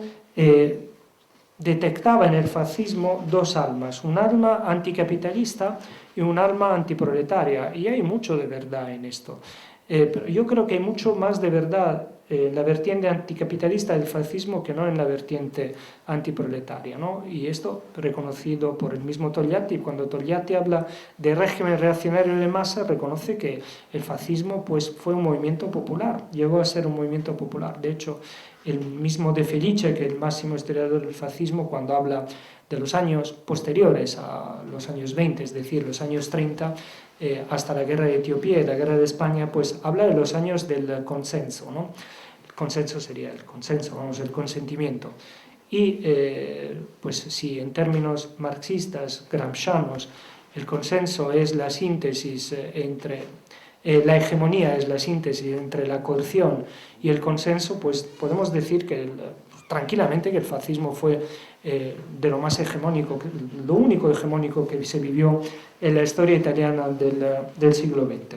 detectaba en el fascismo dos almas, un alma anticapitalista y un alma antiproletaria, y hay mucho de verdad en esto. Pero yo creo que hay mucho más de verdad en la vertiente anticapitalista del fascismo que no en la vertiente antiproletaria, ¿no? Y esto reconocido por el mismo Togliatti. Cuando Togliatti habla de régimen reaccionario de masa, reconoce que el fascismo pues, fue un movimiento popular, llegó a ser un movimiento popular. De hecho, el mismo De Felice, que es el máximo historiador del fascismo, cuando habla de los años posteriores a los años 20, es decir, los años 30, hasta la guerra de Etiopía y la guerra de España, pues habla de los años del consenso, ¿no? El consenso sería el consenso, el consentimiento. Y pues si en términos marxistas, gramscianos, el consenso es la síntesis la hegemonía es la síntesis entre la coerción y el consenso, pues podemos decir que tranquilamente que el fascismo fue de lo más hegemónico, lo único hegemónico que se vivió en la historia italiana del siglo XX.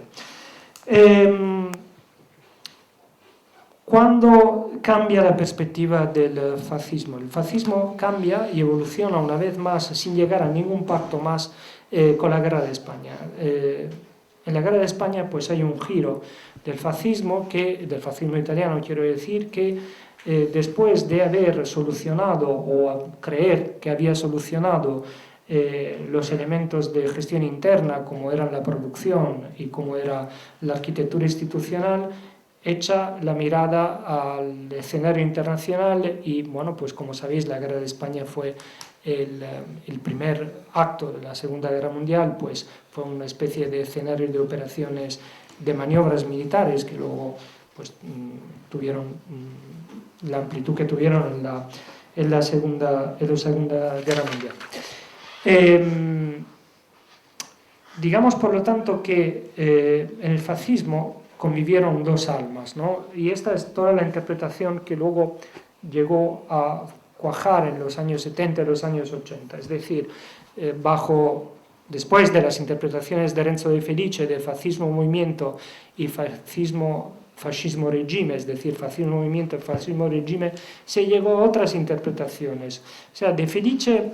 ¿Cuándo cambia la perspectiva del fascismo? El fascismo cambia y evoluciona una vez más sin llegar a ningún pacto más con la guerra de España. En la guerra de España pues hay un giro del fascismo italiano, quiero decir, que después de haber solucionado o creer que había solucionado los elementos de gestión interna, como era la producción y como era la arquitectura institucional, echa la mirada al escenario internacional y, bueno, pues como sabéis, la guerra de España fue el primer acto de la Segunda Guerra Mundial, pues fue una especie de escenario de operaciones, de maniobras militares que luego pues tuvieron la amplitud que tuvieron en la Segunda Guerra Mundial. Digamos, por lo tanto, que en el fascismo convivieron dos almas, ¿no? Y esta es toda la interpretación que luego llegó a cuajar en los años 70 y los años 80, es decir, después de las interpretaciones de Renzo De Felice de fascismo movimiento y fascismo regime, es decir, fascismo movimiento y fascismo regime, se llegó a otras interpretaciones. O sea, De Felice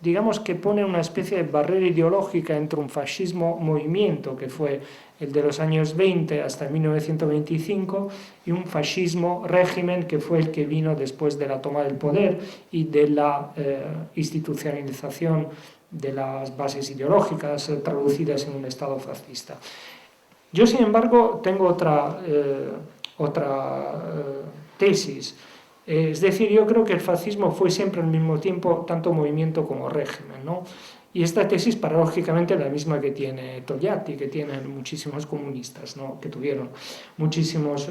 digamos que pone una especie de barrera ideológica entre un fascismo movimiento, que fue el de los años 20 hasta 1925, y un fascismo régimen, que fue el que vino después de la toma del poder y de la institucionalización de las bases ideológicas traducidas en un Estado fascista. Yo, sin embargo, tengo otra tesis. Es decir, yo creo que el fascismo fue siempre al mismo tiempo tanto movimiento como régimen, ¿no? Y esta tesis, paradójicamente, es la misma que tiene Togliatti, que tienen muchísimos comunistas, ¿no? Que tuvieron muchísimos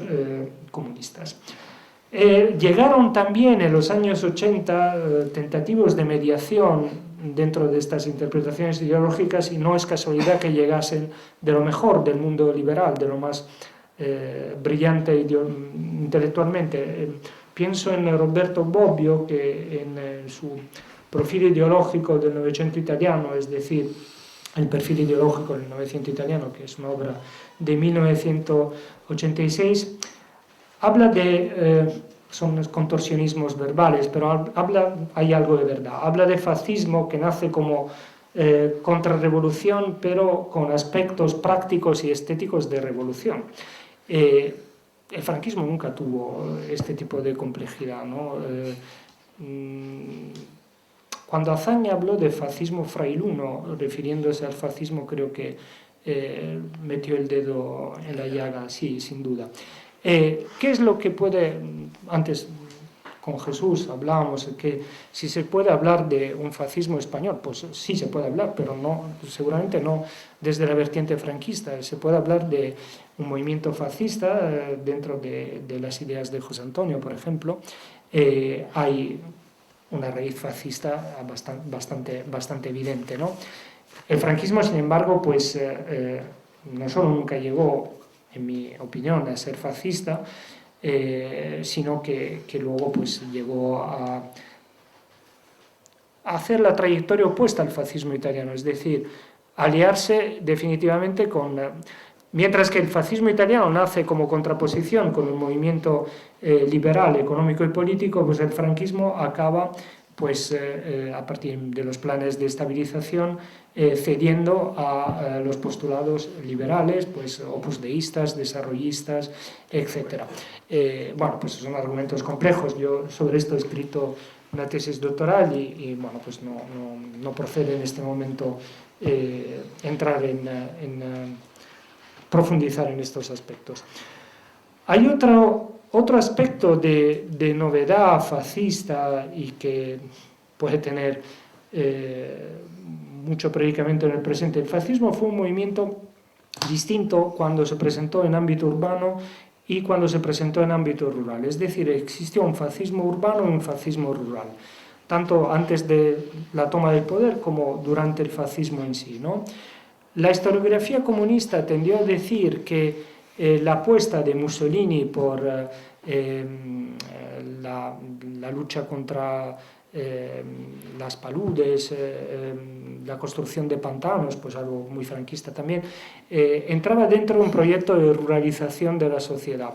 comunistas. Llegaron también en los años 80 tentativos de mediación dentro de estas interpretaciones ideológicas, y no es casualidad que llegasen de lo mejor del mundo liberal, de lo más brillante intelectualmente. Pienso en Roberto Bobbio, que en su profilo ideológico del Novecento italiano, es decir, el perfil ideológico del Novecento italiano, que es una obra de 1986, habla de, son contorsionismos verbales, pero hay algo de verdad. Habla de fascismo que nace como contrarrevolución, pero con aspectos prácticos y estéticos de revolución. El franquismo nunca tuvo este tipo de complejidad, ¿no? Cuando Azaña habló de fascismo frailuno, refiriéndose al fascismo, creo que metió el dedo en la llaga, sí, sin duda. ¿Qué es lo que puede...? Antes, con Jesús hablábamos de que si se puede hablar de un fascismo español, pues sí se puede hablar, pero no, seguramente no desde la vertiente franquista. Se puede hablar de un movimiento fascista dentro de las ideas de José Antonio, por ejemplo. Hay una raíz fascista bastante evidente, ¿no? El franquismo, sin embargo, pues no solo nunca llegó, en mi opinión, a ser fascista, sino que luego pues llegó a hacer la trayectoria opuesta al fascismo italiano, es decir, aliarse definitivamente con... Mientras que el fascismo italiano nace como contraposición con el movimiento liberal, económico y político, pues el franquismo acaba, pues, a partir de los planes de estabilización, cediendo a los postulados liberales, pues opusdeístas, desarrollistas, etc. Bueno, pues son argumentos complejos. Yo sobre esto he escrito una tesis doctoral y bueno, pues no procede en este momento entrar en profundizar en estos aspectos. Hay otro aspecto de novedad fascista y que puede tener mucho predicamento en el presente. El fascismo fue un movimiento distinto cuando se presentó en ámbito urbano y cuando se presentó en ámbito rural. Es decir, existió un fascismo urbano y un fascismo rural, tanto antes de la toma del poder como durante el fascismo en sí, ¿no? La historiografía comunista tendió a decir que la apuesta de Mussolini por la lucha contra las paludes, la construcción de pantanos, pues algo muy franquista también, entraba dentro de un proyecto de ruralización de la sociedad.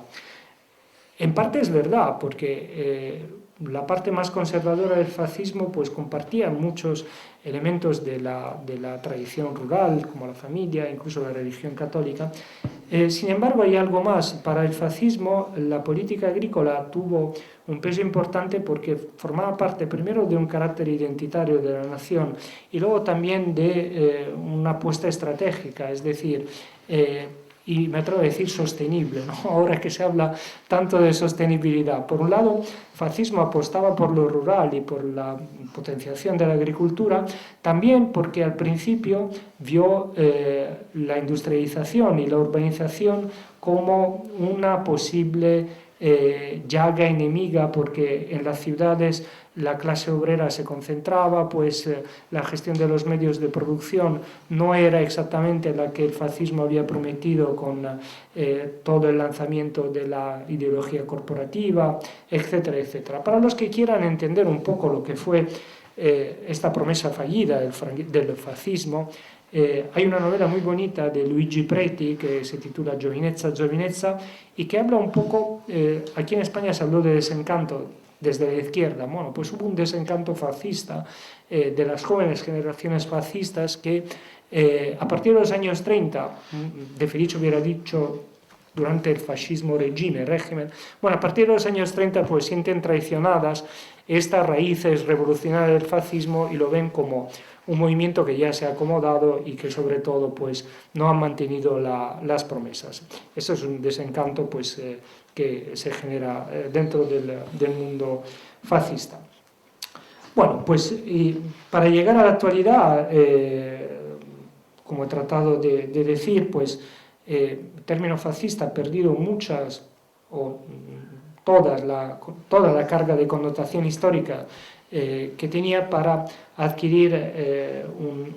En parte es verdad, porque la parte más conservadora del fascismo pues compartía muchos elementos de la tradición rural, como la familia, incluso la religión católica. Sin embargo, hay algo más. Para el fascismo, la política agrícola tuvo un peso importante porque formaba parte primero de un carácter identitario de la nación y luego también de una apuesta estratégica, es decir, y me atrevo a decir sostenible, ¿no? Ahora que se habla tanto de sostenibilidad. Por un lado, el fascismo apostaba por lo rural y por la potenciación de la agricultura, también porque al principio vio la industrialización y la urbanización como una posible llaga enemiga, porque en las ciudades la clase obrera se concentraba, pues la gestión de los medios de producción no era exactamente la que el fascismo había prometido con todo el lanzamiento de la ideología corporativa, etcétera, etcétera. Para los que quieran entender un poco lo que fue esta promesa fallida del fascismo, hay una novela muy bonita de Luigi Preti que se titula Giovinezza, Giovinezza, y que habla un poco, aquí en España se habló de desencanto desde la izquierda. Bueno, pues hubo un desencanto fascista de las jóvenes generaciones fascistas que a partir de los años 30, De Felice hubiera dicho durante el fascismo régimen, bueno, a partir de los años 30 pues sienten traicionadas estas raíces revolucionarias del fascismo y lo ven como un movimiento que ya se ha acomodado y que sobre todo pues no han mantenido las promesas. Eso es un desencanto pues que se genera dentro del mundo fascista. Bueno, pues y para llegar a la actualidad, como he tratado de decir, pues el término fascista ha perdido muchas o toda la carga de connotación histórica que tenía para adquirir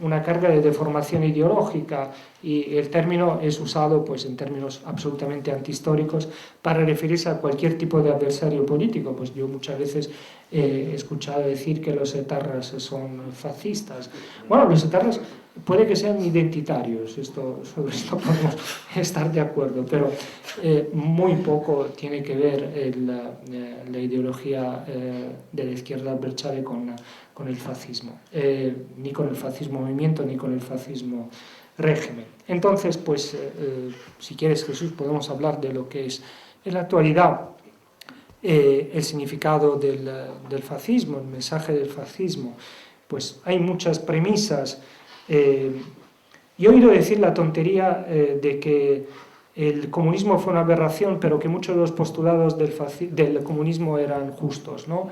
una carga de deformación ideológica, y el término es usado pues en términos absolutamente antihistóricos para referirse a cualquier tipo de adversario político. Pues yo muchas veces he escuchado decir que los etarras son fascistas. Bueno, los etarras puede que sean identitarios, sobre esto podemos estar de acuerdo, pero muy poco tiene que ver la ideología de la izquierda Berchale con el fascismo, ni con el fascismo movimiento, ni con el fascismo régimen. Entonces, pues, si quieres, Jesús, podemos hablar de lo que es en la actualidad el significado del fascismo, el mensaje del fascismo. Pues hay muchas premisas. Yo he oído decir la tontería de que el comunismo fue una aberración, pero que muchos de los postulados del comunismo eran justos, ¿no?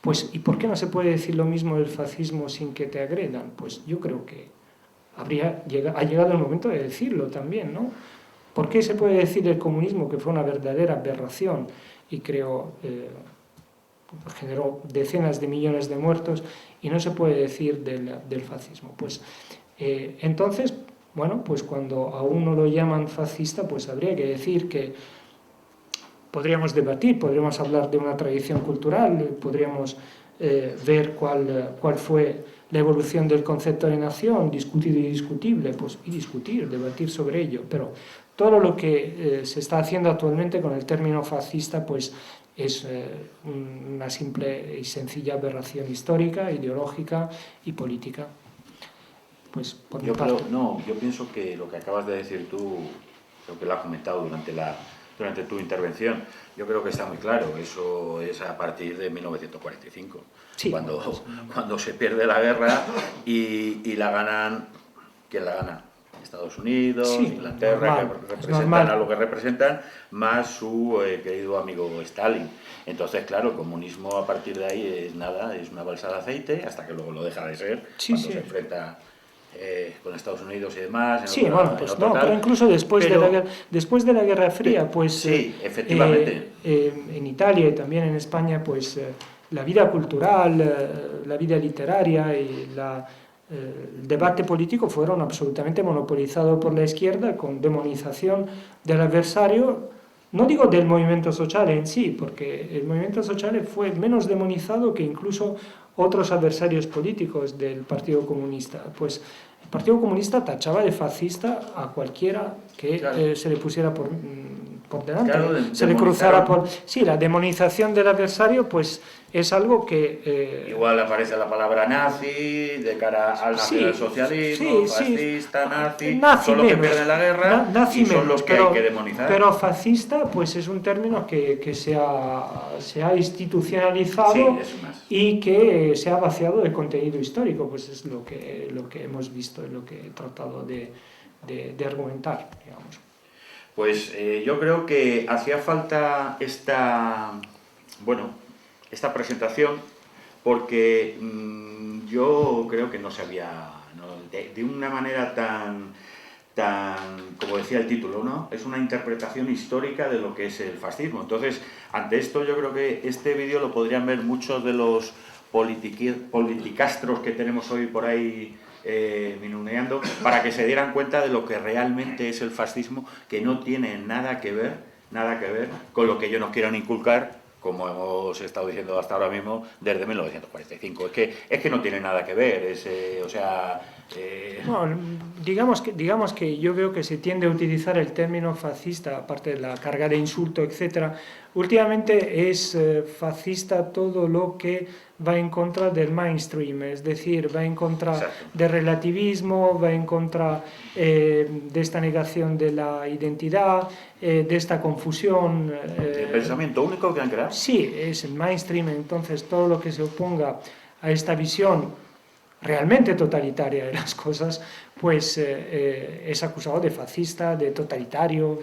Pues, ¿y por qué no se puede decir lo mismo del fascismo sin que te agredan? Pues yo creo que ha llegado el momento de decirlo también, ¿no? ¿Por qué se puede decir del comunismo que fue una verdadera aberración y generó decenas de millones de muertos, y no se puede decir del fascismo? Pues entonces, bueno, pues cuando a uno lo llaman fascista, pues habría que decir que podríamos debatir, podríamos hablar de una tradición cultural, podríamos ver cuál fue la evolución del concepto de nación, discutido y discutible, pues y discutir, debatir sobre ello, pero todo lo que se está haciendo actualmente con el término fascista, pues es una simple y sencilla aberración histórica, ideológica y política. Pues por mi parte. Yo pienso que lo que acabas de decir tú, creo que lo has comentado durante tu intervención, yo creo que está muy claro. Eso es a partir de 1945, sí, cuando se pierde la guerra y la ganan. ¿Quién la gana? Estados Unidos, sí, Inglaterra, normal, que representan a lo que representan, más su querido amigo Stalin. Entonces, claro, el comunismo a partir de ahí es nada, es una balsa de aceite, hasta que luego lo deja de ser, sí, cuando se enfrenta con Estados Unidos y demás. Sí, bueno, pues no, pero incluso después de la Guerra Fría, pues sí, efectivamente. En Italia y también en España, pues la vida cultural, la vida literaria y el debate político fueron absolutamente monopolizados por la izquierda con demonización del adversario, no digo del movimiento social en sí, porque el movimiento social fue menos demonizado que incluso otros adversarios políticos del Partido Comunista. Pues el Partido Comunista tachaba de fascista a cualquiera que se le pusiera por delante, se le cruzara por... Sí, la demonización del adversario pues es algo que... Igual aparece la palabra nazi de cara al nacionalsocialismo, fascista, nazi, son los que pierden la guerra y son los que hay que demonizar. Pero fascista pues es un término que se ha institucionalizado y que se ha vaciado de contenido histórico, pues es lo que hemos visto, es lo que he tratado de argumentar, digamos. Pues yo creo que hacía falta esta presentación porque yo creo que no se había, de una manera tan, como decía el título, ¿no? Es una interpretación histórica de lo que es el fascismo. Entonces, ante esto yo creo que este vídeo lo podrían ver muchos de los politicastros que tenemos hoy por ahí minuneando, para que se dieran cuenta de lo que realmente es el fascismo, que no tiene nada que ver con lo que ellos nos quieran inculcar, como hemos estado diciendo hasta ahora mismo, desde 1945. Es que no tiene nada que ver, No, digamos que yo veo que se tiende a utilizar el término fascista, aparte de la carga de insulto, etcétera. Últimamente es fascista todo lo que va en contra del mainstream, es decir, va en contra del relativismo, va en contra de esta negación de la identidad, de esta confusión. ¿El pensamiento único que han creado? Sí, es el mainstream. Entonces todo lo que se oponga a esta visión realmente totalitaria de las cosas, pues es acusado de fascista, de totalitario.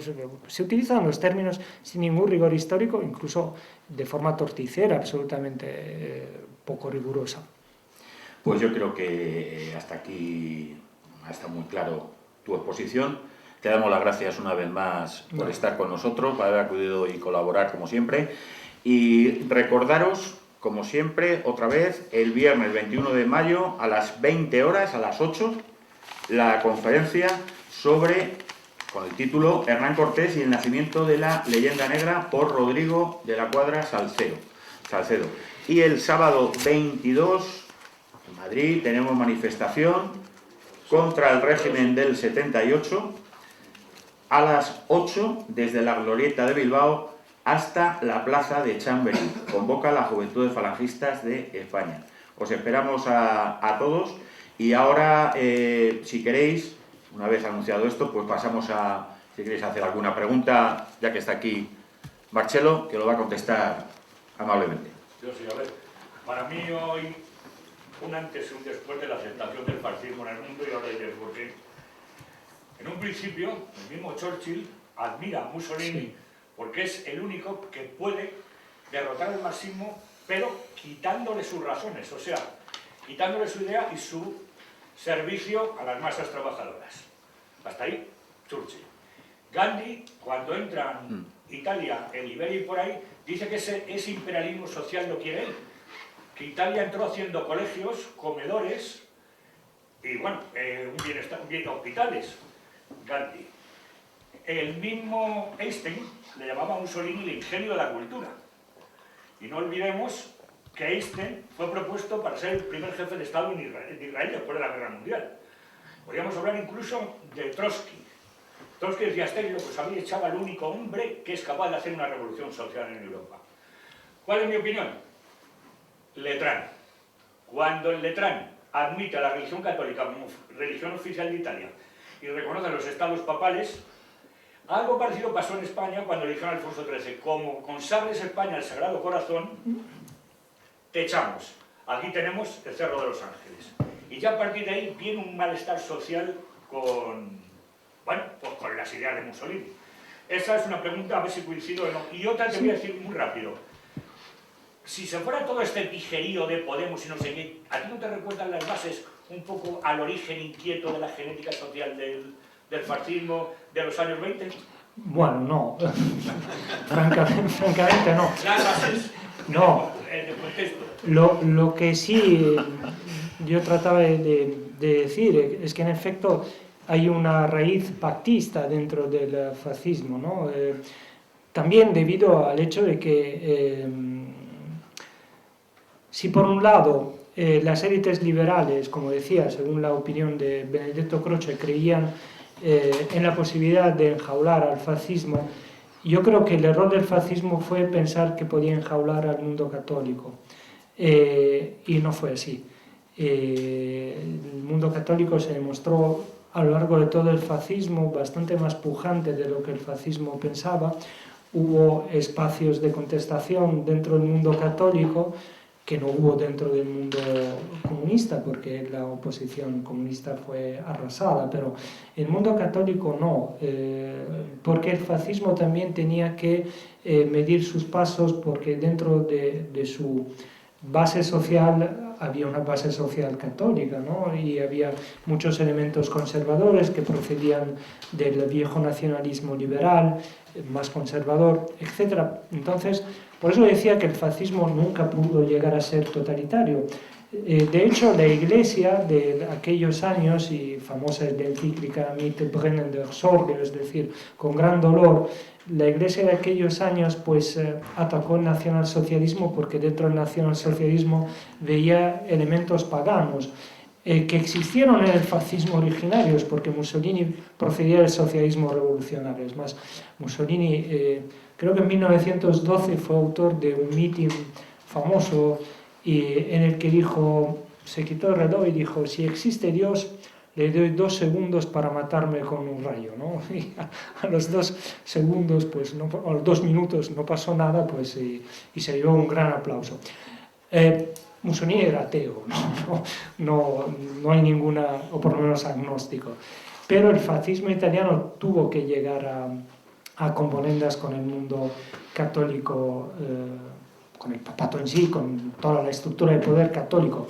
Se utilizan los términos sin ningún rigor histórico, incluso de forma torticera, absolutamente poco rigurosa. Pues yo creo que hasta aquí está muy claro tu exposición. Te damos las gracias una vez más por estar con nosotros, por haber acudido y colaborar como siempre. Y recordaros, como siempre, otra vez, el viernes 21 de mayo a las 20 horas, a las 8, la conferencia con el título Hernán Cortés y el nacimiento de la leyenda negra, por Rodrigo de la Cuadra Salcedo. Y el sábado 22, en Madrid, tenemos manifestación contra el régimen del 78, a las 8, desde la Glorieta de Bilbao hasta la plaza de Chamberí. Convoca a la Juventud de Falangistas de España. Os esperamos a todos y ahora, si queréis, una vez anunciado esto, pues pasamos si queréis hacer alguna pregunta, ya que está aquí Marcelo, que lo va a contestar amablemente. Yo sí, a ver, para mí hoy un antes y un después de la aceptación del fascismo en el mundo, y ahora diré por qué. En un principio, el mismo Churchill admira a Mussolini porque es el único que puede derrotar el marxismo, pero quitándole sus razones, o sea, quitándole su idea y su servicio a las masas trabajadoras. Hasta ahí, Churchill. Gandhi, cuando entra en Italia, en Iberia y por ahí, dice que ese imperialismo social lo quiere él. Que Italia entró haciendo colegios, comedores y, bueno, hospitales. Gandhi. El mismo Einstein le llamaba a Mussolini el ingenio de la cultura. Y no olvidemos que Einstein fue propuesto para ser el primer jefe de Estado en Israel después de la Guerra Mundial. Podríamos hablar incluso de Trotsky. Trotsky decía, pues había echado al único hombre que es capaz de hacer una revolución social en Europa. ¿Cuál es mi opinión? Letrán. Cuando el Letrán admite a la religión católica como religión oficial de Italia y reconoce los estados papales, algo parecido pasó en España cuando eligieron a Alfonso XIII. Como consagres España al Sagrado Corazón, te echamos. Aquí tenemos el Cerro de los Ángeles. Y ya a partir de ahí viene un malestar social con las ideas de Mussolini. Esa es una pregunta, a ver si coincido o no. Y otra te voy a decir muy rápido. Si se fuera todo este pijerío de Podemos y no sé qué, ¿a ti no te recuerdan las bases un poco al origen inquieto de la genética social del fascismo de los años 20? Bueno, no. Francamente no. Las bases. No. El contexto. Lo que sí yo trataba de decir es que en efecto hay una raíz pactista dentro del fascismo, ¿no? También debido al hecho de que si por un lado las élites liberales, como decía, según la opinión de Benedetto Croce, creían en la posibilidad de enjaular al fascismo, yo creo que el error del fascismo fue pensar que podía enjaular al mundo católico, y no fue así. El mundo católico se demostró a lo largo de todo el fascismo bastante más pujante de lo que el fascismo pensaba. Hubo espacios de contestación dentro del mundo católico que no hubo dentro del mundo comunista, porque la oposición comunista fue arrasada, pero el mundo católico no, porque el fascismo también tenía que medir sus pasos, porque dentro de su base social había una base social católica, ¿no? Y había muchos elementos conservadores que procedían del viejo nacionalismo liberal, más conservador, etc. Entonces, por eso decía que el fascismo nunca pudo llegar a ser totalitario. De hecho, la Iglesia de aquellos años, y famosa es la encíclica Mit brennender Sorge, es decir, con gran dolor, la Iglesia de aquellos años pues atacó el nacionalsocialismo porque dentro del nacionalsocialismo veía elementos paganos que existieron en el fascismo originarios, porque Mussolini procedía del socialismo revolucionario. Es más, Mussolini creo que en 1912 fue autor de un mitin famoso en el que dijo, se quitó el reloj y dijo: si existe Dios, le doy 2 segundos para matarme con un rayo, ¿no? Y a los 2 segundos, pues no, a los 2 minutos no pasó nada, pues y se dio un gran aplauso. Mussolini era ateo, no hay ninguna, o por lo menos agnóstico, pero el fascismo italiano tuvo que llegar a componendas con el mundo católico, con el papato en sí, con toda la estructura de poder católico.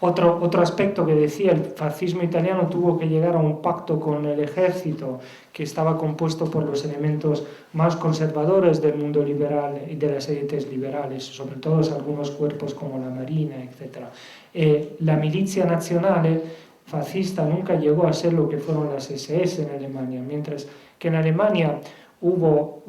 Otro aspecto que decía, el fascismo italiano tuvo que llegar a un pacto con el ejército que estaba compuesto por los elementos más conservadores del mundo liberal y de las élites liberales, sobre todo algunos cuerpos como la Marina, etc. La milicia nacional fascista nunca llegó a ser lo que fueron las SS en Alemania, mientras que en Alemania hubo,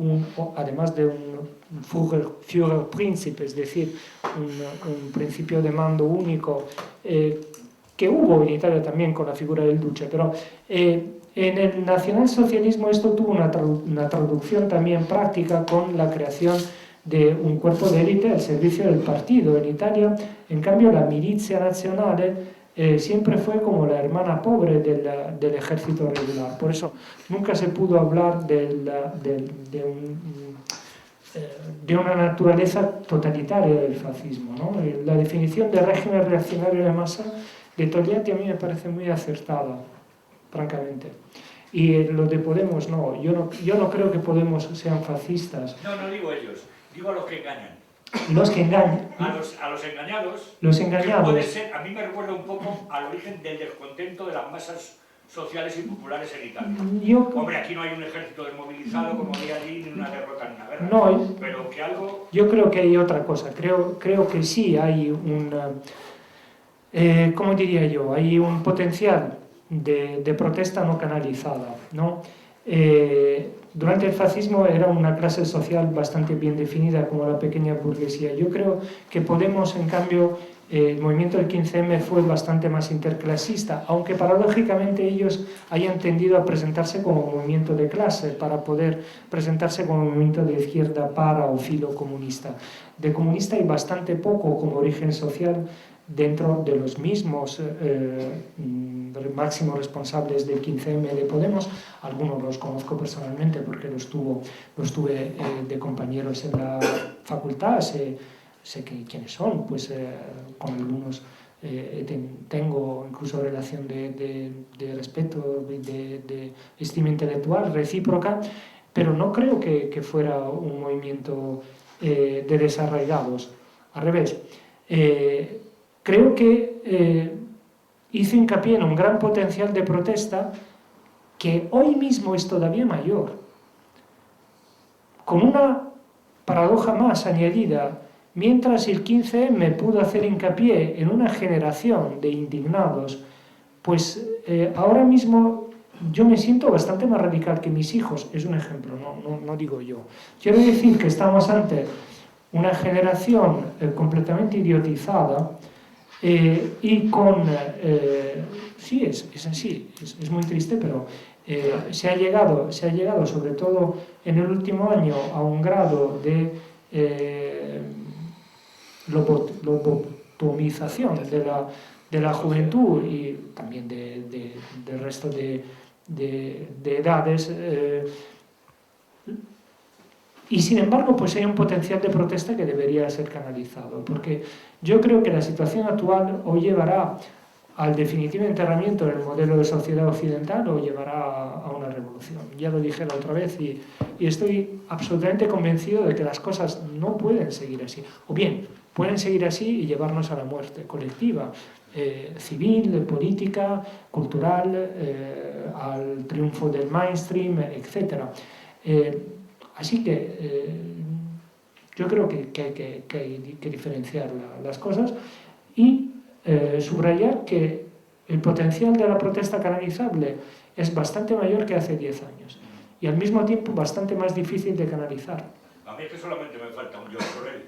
además de un Führerprinzip, es decir, un principio de mando único, que hubo en Italia también con la figura del duce, pero en el nacionalsocialismo esto tuvo una traducción también práctica con la creación de un cuerpo de élite al servicio del partido. En Italia, en cambio, la milizia nazionale siempre fue como la hermana pobre del ejército regular. Por eso nunca se pudo hablar de una naturaleza totalitaria del fascismo, ¿no? La definición de régimen reaccionario de masa de Togliatti a mí me parece muy acertada, francamente. Y lo de Podemos, no, yo no creo que Podemos sean fascistas. No digo ellos, digo a los que engañan. Los que engañan. A los engañados. Los engañados. Que puede ser, a mí me recuerda un poco al origen del descontento de las masas sociales y populares en Italia. Hombre, aquí no hay un ejército desmovilizado como había allí, ni una derrota en una guerra. No, pero que algo... Yo creo que hay otra cosa. Creo que sí hay ¿cómo diría yo? Hay un potencial de protesta no canalizada, ¿no? Durante el fascismo era una clase social bastante bien definida como la pequeña burguesía. Yo creo que Podemos, en cambio, el movimiento del 15M fue bastante más interclasista, aunque paradójicamente ellos hayan tendido a presentarse como movimiento de clase para poder presentarse como movimiento de izquierda para o filo comunista. De comunista hay bastante poco como origen social dentro de los mismos máximos responsables del 15M de Podemos. Algunos los conozco personalmente porque los tuve de compañeros en la facultad, sé quiénes son, pues con algunos tengo incluso relación de respeto, de estima intelectual recíproca, pero no creo que fuera un movimiento de desarraigados. Al revés, creo que hizo hincapié en un gran potencial de protesta que hoy mismo es todavía mayor, con una paradoja más añadida. Mientras el 15M pudo hacer hincapié en una generación de indignados pues ahora mismo yo me siento bastante más radical que mis hijos, es un ejemplo, no digo yo. Quiero decir que estamos ante una generación completamente idiotizada y con... sí, es así, es muy triste, pero se ha llegado sobre todo en el último año a un grado de lobotomización de la juventud y también del resto de edades, y sin embargo pues hay un potencial de protesta que debería ser canalizado, porque yo creo que la situación actual o llevará al definitivo enterramiento del modelo de sociedad occidental o llevará a una revolución. Ya lo dije la otra vez y estoy absolutamente convencido de que las cosas no pueden seguir así, o bien pueden seguir así y llevarnos a la muerte colectiva, civil, política, cultural, al triunfo del mainstream, etc. Así que yo creo que hay que diferenciar las cosas y subrayar que el potencial de la protesta canalizable es bastante mayor que hace 10 años y al mismo tiempo bastante más difícil de canalizar. A mí es que solamente me falta un George Sorel.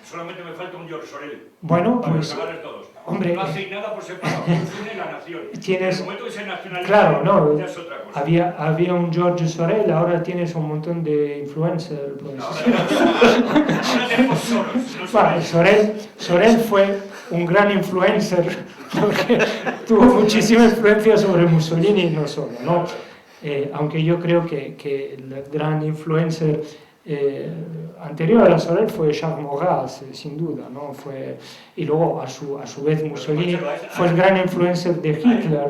Solamente me falta un George Sorel. Bueno, para pues... todos. Hombre, no hacéis nada por separado, une la nación. Tienes... En el momento de ser nacionalista, claro, no, ya es otra cosa. había un George Sorel, ahora tienes un montón de influencers. Pues. No, ahora tenemos Soros. Bueno, Sorel fue un gran influencer porque tuvo muchísima influencia sobre Mussolini y no solo, ¿no? Aunque yo creo que el gran influencer anterior a Sorel fue Charles Maurras, sin duda, ¿no? Y luego a su vez Mussolini fue el gran influencer de Hitler.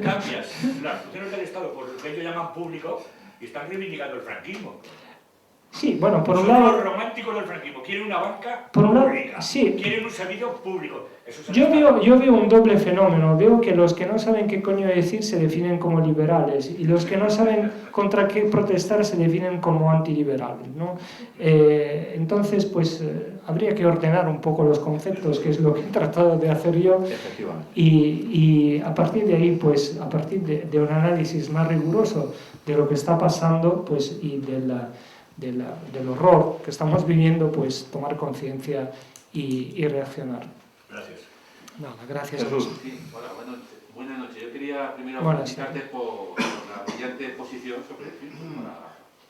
Cambias las funciones del Estado por lo que ellos llaman público y están reivindicando el franquismo. Sí, bueno, por un Son lado... los románticos del franquismo. Quieren una banca por un lado, pública. sí. Quieren un servicio público. Yo veo un doble fenómeno. Veo que los que no saben qué coño decir se definen como liberales y los que no saben contra qué protestar se definen como antiliberales, ¿no? Entonces, pues habría que ordenar un poco los conceptos, que es lo que he tratado de hacer yo. Y a partir de ahí, pues a partir de un análisis más riguroso de lo que está pasando, pues y del horror que estamos viviendo, pues tomar conciencia y reaccionar. Gracias. Nada, gracias. Sí, hola, buenas noches. Yo quería primero felicitarte por la brillante posición sobre el film,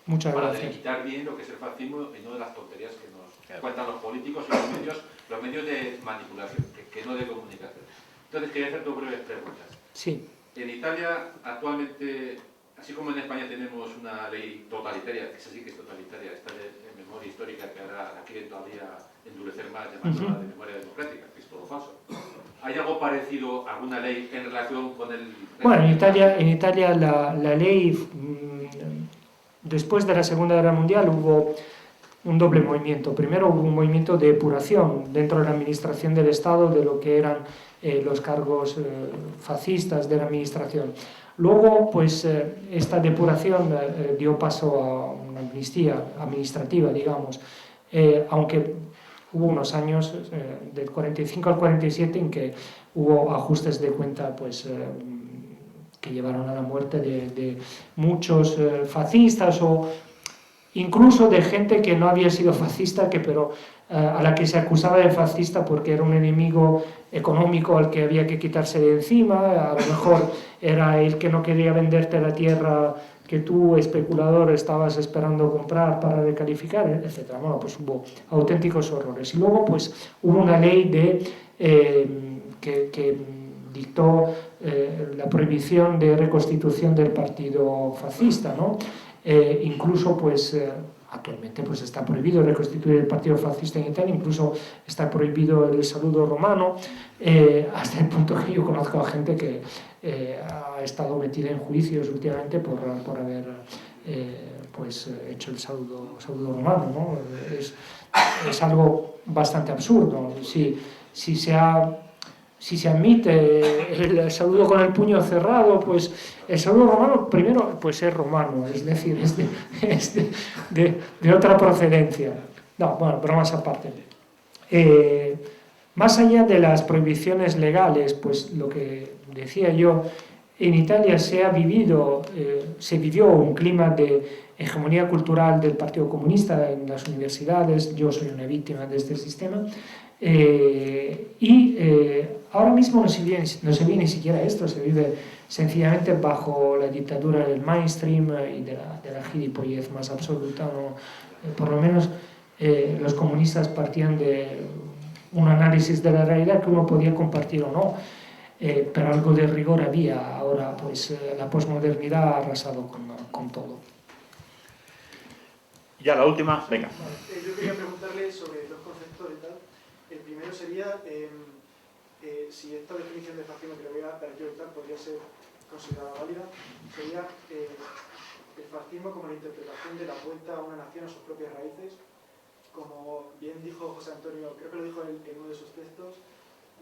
muchas para gracias. delimitar bien lo que es el fascismo y no de las tonterías que nos cuentan los políticos y los medios de manipulación, que no de comunicación. Entonces, quería hacer dos breves preguntas. Sí. En Italia, actualmente, así como en España tenemos una ley totalitaria, que sí que es totalitaria, está en memoria histórica, que ahora la quieren todavía endurecer más, llamándola de memoria democrática, que es todo falso. ¿Hay algo parecido, alguna ley en relación con el...? Bueno, en Italia la ley, después de la Segunda Guerra Mundial hubo un doble movimiento. Primero hubo un movimiento de depuración dentro de la administración del Estado de lo que eran los cargos fascistas de la administración. Luego, pues, esta depuración dio paso a una amnistía administrativa, digamos, aunque hubo unos años, del 45 al 47, en que hubo ajustes de cuenta, pues, que llevaron a la muerte de muchos fascistas o incluso de gente que no había sido fascista, pero a la que se acusaba de fascista porque era un enemigo económico al que había que quitarse de encima, a lo mejor era el que no quería venderte la tierra que tú, especulador, estabas esperando comprar para recalificar, etc. Bueno, pues hubo auténticos horrores. Y luego, pues, hubo una ley que dictó la prohibición de reconstitución del partido fascista, ¿no? Incluso, pues, actualmente pues, está prohibido reconstituir el partido fascista en Italia, incluso está prohibido el saludo romano, hasta el punto que yo conozco a gente que ha estado metida en juicios últimamente por haber pues, hecho el saludo romano, ¿no? Es algo bastante absurdo. Si se admite el saludo con el puño cerrado, pues el saludo romano primero pues es romano, es decir, es de otra procedencia. No, bueno, bromas aparte. Más allá de las prohibiciones legales, pues lo que decía yo, en Italia se vivió un clima de hegemonía cultural del Partido Comunista en las universidades. Yo soy una víctima de este sistema. Ahora mismo no se vive ni siquiera esto, se vive sencillamente bajo la dictadura del mainstream y de la gilipollez más absoluta, ¿no? Por lo menos los comunistas partían de un análisis de la realidad que uno podía compartir o no, pero algo de rigor había. Ahora pues la posmodernidad ha arrasado con todo. Ya la última, venga. Yo quería preguntarle sobre dos conceptos y tal. El primero sería si esta definición de fascismo que le voy a dar yo y tal podría ser considerada válida. Sería el fascismo como la interpretación de la vuelta a una nación a sus propias raíces. Como bien dijo José Antonio, creo que lo dijo en uno de sus textos,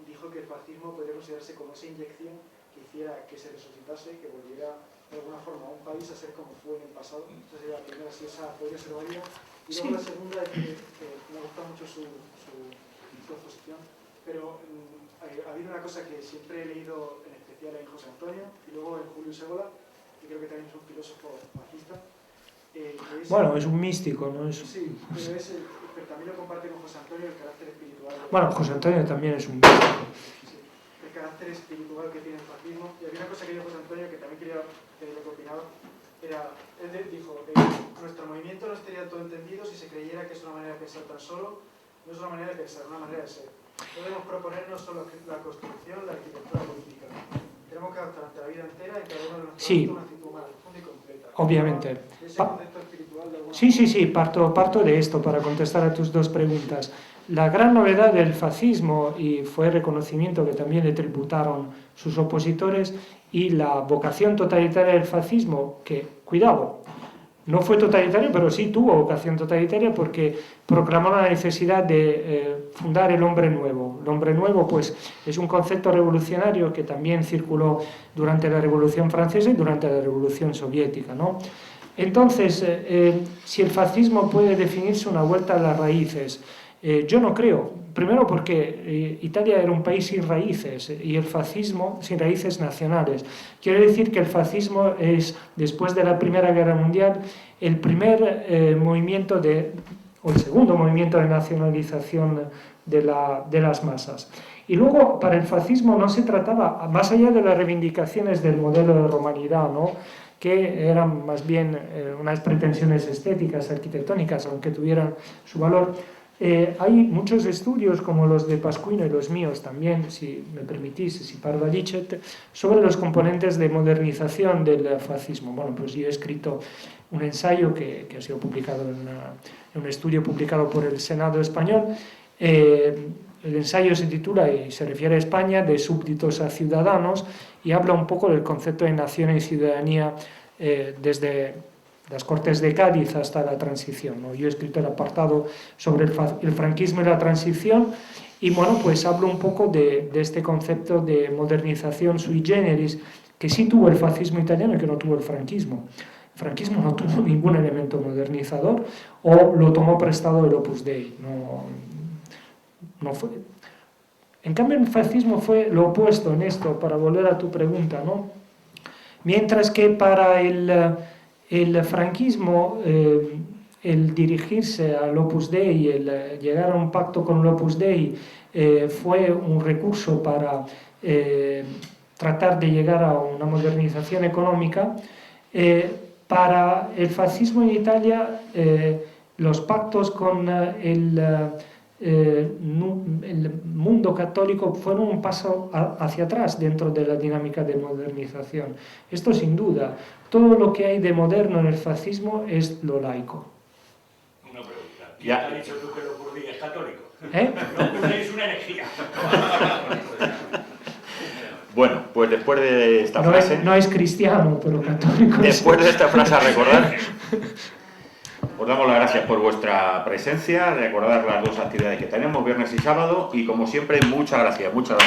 dijo que el fascismo podría considerarse como esa inyección que hiciera que se resucitase, que volviera de alguna forma a un país a ser como fue en el pasado. Entonces sería la primera, si esa podría ser válida. Y luego la segunda es que me gusta mucho su exposición, pero ha habido una cosa que siempre he leído en especial en José Antonio y luego en Julio Ségola, que creo que también es un filósofo fascista. Bueno, es un místico, ¿no? Sí, pero también lo comparte con José Antonio, el carácter espiritual. Bueno, José Antonio también es un místico. Sí, el carácter espiritual que tiene el fascismo. Y había una cosa que dijo José Antonio que también quería tener lo que opinaba. Él dijo que nuestro movimiento no estaría todo entendido si se creyera que es una manera de pensar tan solo. No es una manera de pensar, es una manera de ser. Podemos proponernos solo la construcción, la arquitectura política. Tenemos que adaptar ante la vida entera en cada uno de nuestros actos una actitud más profunda y completa. Obviamente. Ese concepto espiritual de alguna Sí, parto de esto para contestar a tus dos preguntas. La gran novedad del fascismo, y fue el reconocimiento que también le tributaron sus opositores, y la vocación totalitaria del fascismo, que, cuidado, no fue totalitario, pero sí tuvo vocación totalitaria porque proclamó la necesidad de fundar el hombre nuevo. El hombre nuevo, pues, es un concepto revolucionario que también circuló durante la Revolución Francesa y durante la Revolución Soviética, ¿no? Entonces, si el fascismo puede definirse una vuelta a las raíces, yo no creo. Primero porque Italia era un país sin raíces y el fascismo sin raíces nacionales. Quiero decir que el fascismo es, después de la Primera Guerra Mundial, el primer movimiento o el segundo movimiento de nacionalización de las masas. Y luego, para el fascismo no se trataba, más allá de las reivindicaciones del modelo de romanidad, ¿no?, que eran más bien unas pretensiones estéticas, arquitectónicas, aunque tuvieran su valor. Hay muchos estudios, como los de Pascuino y los míos también, si me permitís, si parlo dicet, sobre los componentes de modernización del fascismo. Bueno, pues yo he escrito un ensayo que ha sido publicado en un estudio publicado por el Senado español. El ensayo se titula, y se refiere a España, de súbditos a ciudadanos, y habla un poco del concepto de nación y ciudadanía desde las Cortes de Cádiz hasta la transición, ¿no? Yo he escrito el apartado sobre el franquismo y la transición, y bueno, pues hablo un poco de este concepto de modernización sui generis que sí tuvo el fascismo italiano y que no tuvo el franquismo. El franquismo no tuvo ningún elemento modernizador, o lo tomó prestado el Opus Dei, no fue. En cambio, el fascismo fue lo opuesto en esto, para volver a tu pregunta, ¿no? Mientras que para el franquismo, el dirigirse al Opus Dei, el llegar a un pacto con el Opus Dei, fue un recurso para tratar de llegar a una modernización económica. Para el fascismo en Italia, los pactos con el mundo católico fueron un paso hacia atrás dentro de la dinámica de modernización. Esto sin duda. Todo lo que hay de moderno en el fascismo es lo laico. Una pregunta. ¿Quién te ha dicho tú que lo Opus es católico? ¿Eh? Lo es una herejía. Bueno, pues después de esta frase... No es cristiano, pero católico. Después de esta frase a recordar... Os damos las gracias por vuestra presencia, recordar las dos actividades que tenemos, viernes y sábado, y como siempre, muchas gracias, Marcelo.